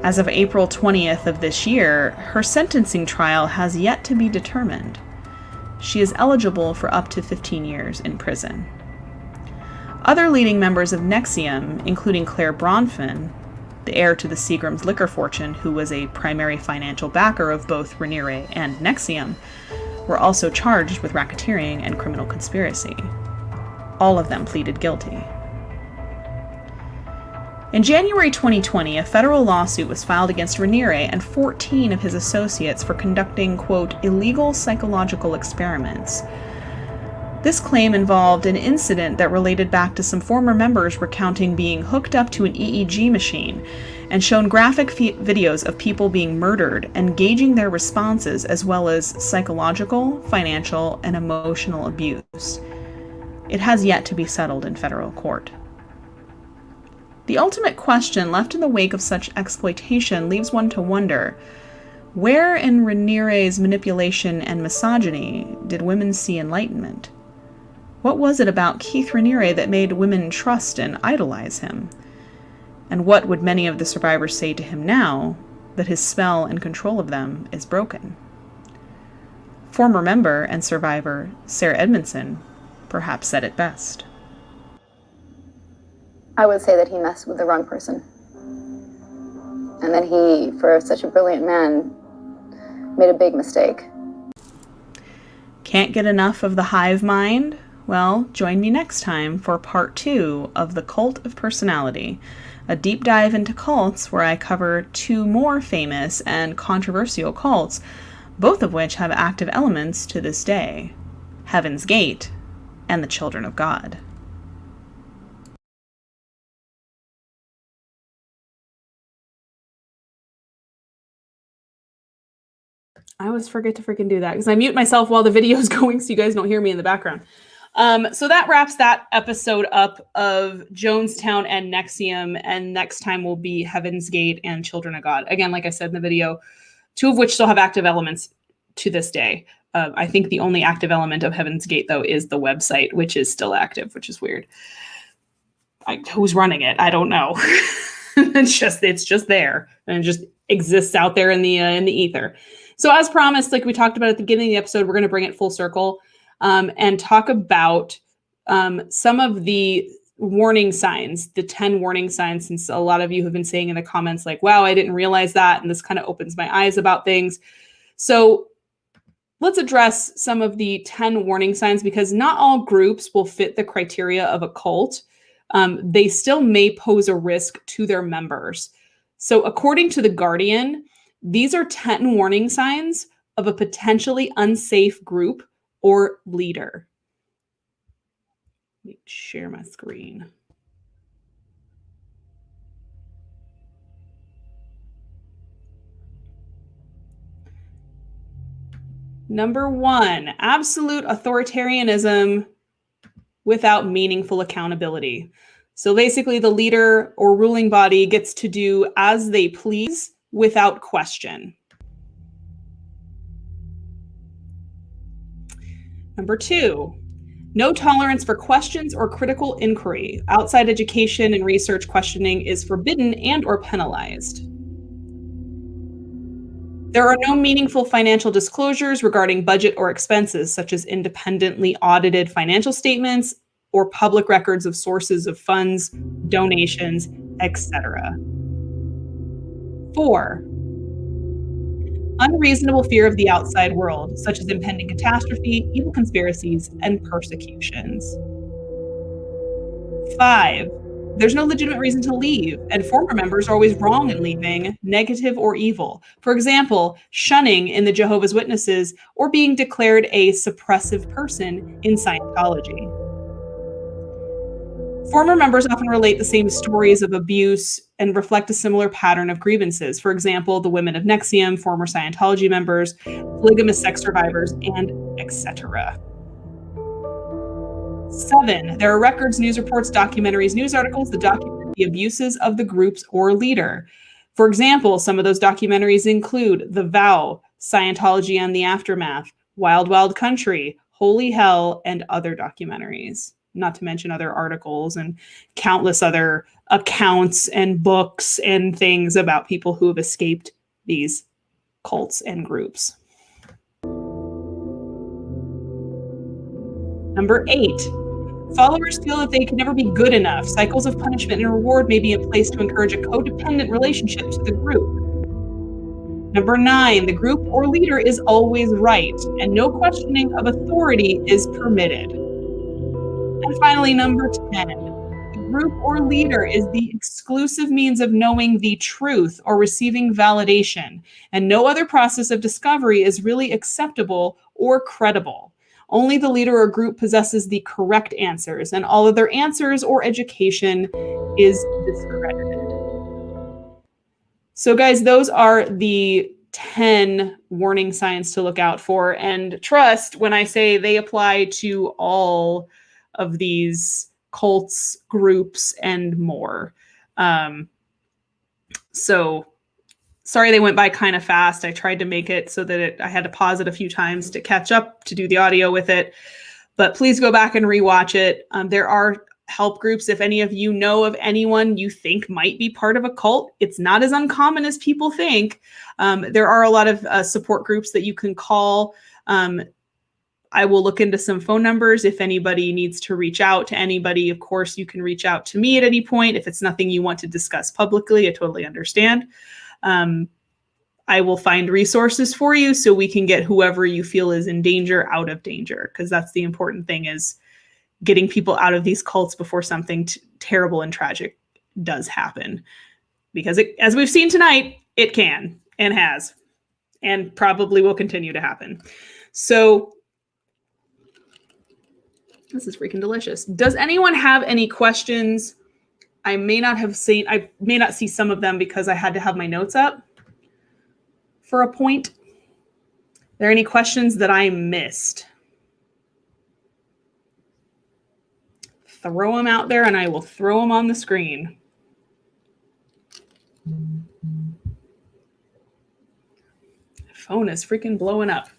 as of April 20th of this year, her sentencing trial has yet to be determined. She is eligible for up to 15 years in prison. Other leading members of NXIVM, including Claire Bronfman, the heir to the Seagram's liquor fortune, who was a primary financial backer of both Raniere and NXIVM, were also charged with racketeering and criminal conspiracy. All of them pleaded guilty. In January 2020, a federal lawsuit was filed against Raniere and 14 of his associates for conducting, quote, illegal psychological experiments. This claim involved an incident that related back to some former members recounting being hooked up to an EEG machine and shown graphic videos of people being murdered and gauging their responses, as well as psychological, financial, and emotional abuse. It has yet to be settled in federal court. The ultimate question left in the wake of such exploitation leaves one to wonder, where in Raniere's manipulation and misogyny did women see enlightenment? What was it about Keith Raniere that made women trust and idolize him? And what would many of the survivors say to him now that his spell and control of them is broken? Former member and survivor Sarah Edmondson perhaps said it best. I would say that he messed with the wrong person. And that he, for such a brilliant man, made a big mistake. Can't get enough of the hive mind? Well, join me next time for part 2 of The Cult of Personality, a deep dive into cults where I cover 2 more famous and controversial cults, both of which have active elements to this day: Heaven's Gate and the Children of God. I always forget to freaking do that because I mute myself while the video is going so you guys don't hear me in the background. So that wraps that episode up of Jonestown and NXIVM, and next time will be Heaven's Gate and Children of God. Again, like I said in the video, 2 of which still have active elements to this day. I think the only active element of Heaven's Gate, though, is the website, which is still active, which is weird. Who's running it? I don't know. It's just there, and it just exists out there in the ether. So as promised, like we talked about at the beginning of the episode, we're going to bring it full circle and talk about some of the warning signs, the 10 warning signs, since a lot of you have been saying in the comments like, wow, I didn't realize that. And this kind of opens my eyes about things. So let's address some of the 10 warning signs, because not all groups will fit the criteria of a cult. They still may pose a risk to their members. So according to The Guardian, these are 10 warning signs of a potentially unsafe group or leader. Let me share my screen. Number 1, absolute authoritarianism without meaningful accountability. So basically, the leader or ruling body gets to do as they please without question. Number 2, no tolerance for questions or critical inquiry. Outside education and research questioning is forbidden and or penalized. There are no meaningful financial disclosures regarding budget or expenses, such as independently audited financial statements or public records of sources of funds, donations, etc. 4, unreasonable fear of the outside world, such as impending catastrophe, evil conspiracies, and persecutions. 5, there's no legitimate reason to leave, and former members are always wrong in leaving, negative or evil. For example, shunning in the Jehovah's Witnesses or being declared a suppressive person in Scientology. Former members often relate the same stories of abuse and reflect a similar pattern of grievances. For example, the women of NXIVM, former Scientology members, polygamous sex survivors, and etc. 7, there are records, news reports, documentaries, news articles that document the abuses of the groups or leader. For example, some of those documentaries include The Vow, Scientology and the Aftermath, Wild Wild Country, Holy Hell, and other documentaries. Not to mention other articles and countless other accounts and books and things about people who have escaped these cults and groups. Number 8, followers feel that they can never be good enough. Cycles of punishment and reward may be in place to encourage a codependent relationship to the group. Number 9, the group or leader is always right, and no questioning of authority is permitted. And finally, number 10, the group or leader is the exclusive means of knowing the truth or receiving validation, and no other process of discovery is really acceptable or credible. Only the leader or group possesses the correct answers, and all other answers or education is discredited. So guys, those are the 10 warning signs to look out for, and trust when I say they apply to all of these cults, groups, and more. So sorry they went by kind of fast. I tried to make it so that I had to pause it a few times to catch up, to do the audio with it. But please go back and rewatch it. There are help groups. If any of you know of anyone you think might be part of a cult, it's not as uncommon as people think. There are a lot of support groups that you can call. I will look into some phone numbers if anybody needs to reach out to anybody. Of course, you can reach out to me at any point. If it's nothing you want to discuss publicly, I totally understand. I will find resources for you so we can get whoever you feel is in danger out of danger, because that's the important thing, is getting people out of these cults before something terrible and tragic does happen. Because as we've seen tonight, it can and has and probably will continue to happen. So this is freaking delicious. Does anyone have any questions? I may not see some of them because I had to have my notes up for a point. Are there any questions that I missed? Throw them out there and I will throw them on the screen. Phone is freaking blowing up.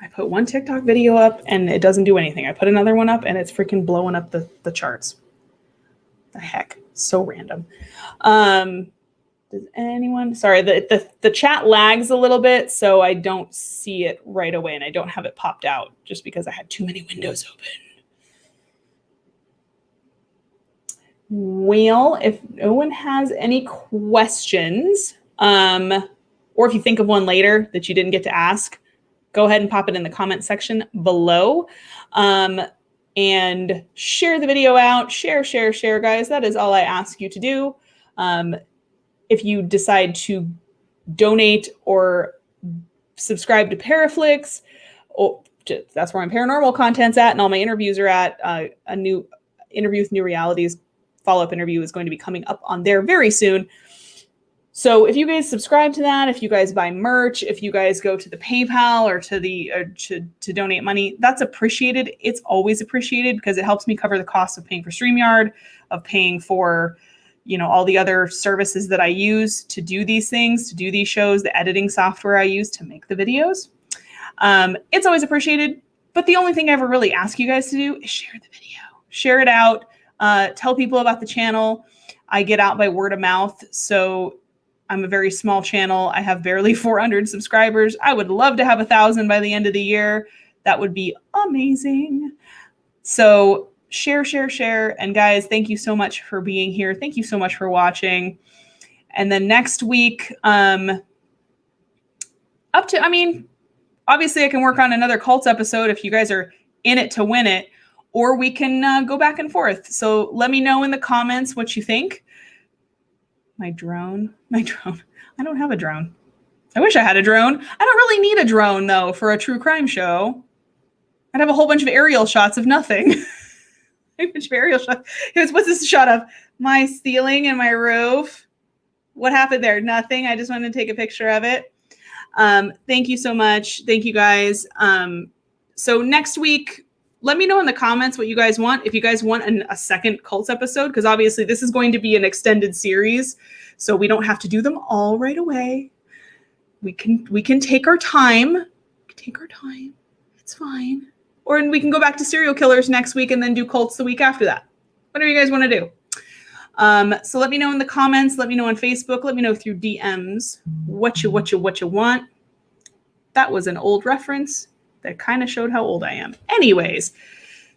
I put one TikTok video up and it doesn't do anything. I put another one up and it's freaking blowing up the charts. The heck, so random. Does anyone, sorry, the chat lags a little bit, so I don't see it right away and I don't have it popped out just because I had too many windows open. Well, if no one has any questions, or if you think of one later that you didn't get to ask, go ahead and pop it in the comment section below. And share the video out. Share, guys. That is all I ask you to do. If you decide to donate or subscribe to Paraflix, that's where my paranormal content's at and all my interviews are at. A new interview with New Realities follow-up interview is going to be coming up on there very soon. So if you guys subscribe to that, if you guys buy merch, if you guys go to the PayPal or to donate money, that's appreciated. It's always appreciated because it helps me cover the cost of paying for StreamYard, of paying for, all the other services that I use to do these things, to do these shows, the editing software I use to make the videos. It's always appreciated. But the only thing I ever really ask you guys to do is share the video. Share it out. Tell people about the channel. I get out by word of mouth. So I'm a very small channel. I have barely 400 subscribers. I would love to have 1,000 by the end of the year. That would be amazing. So share. And guys, thank you so much for being here. Thank you so much for watching. And then next week, obviously I can work on another cults episode if you guys are in it to win it, or we can go back and forth. So let me know in the comments what you think. My drone. I don't have a drone. I wish I had a drone. I don't really need a drone though for a true crime show. I'd have a whole bunch of aerial shots of nothing. A bunch of aerial shots. What's this shot of? My ceiling and my roof. What happened there? Nothing. I just wanted to take a picture of it. Thank you so much. Thank you guys. So next week, let me know in the comments what you guys want. If you guys want a second cults episode, because obviously this is going to be an extended series, so we don't have to do them all right away. We can take our time. It's fine. Or we can go back to serial killers next week and then do cults the week after that. Whatever you guys want to do. So let me know in the comments. Let me know on Facebook. Let me know through DMs what you want. That was an old reference that kind of showed how old I am. Anyways,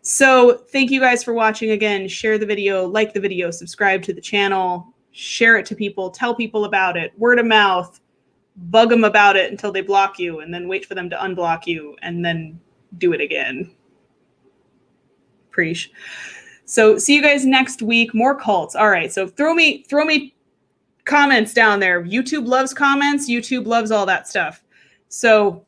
so thank you guys for watching again. Share the video, like the video, subscribe to the channel, share it to people, tell people about it, word of mouth, bug them about it until they block you, and then wait for them to unblock you, and then do it again. Preach. So see you guys next week. More cults. All right. So throw me comments down there. YouTube loves comments. YouTube loves all that stuff. So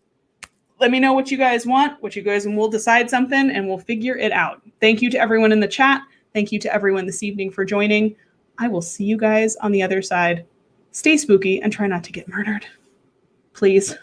let me know what you guys want, and we'll decide something and we'll figure it out. Thank you to everyone in the chat. Thank you to everyone this evening for joining. I will see you guys on the other side. Stay spooky and try not to get murdered. Please.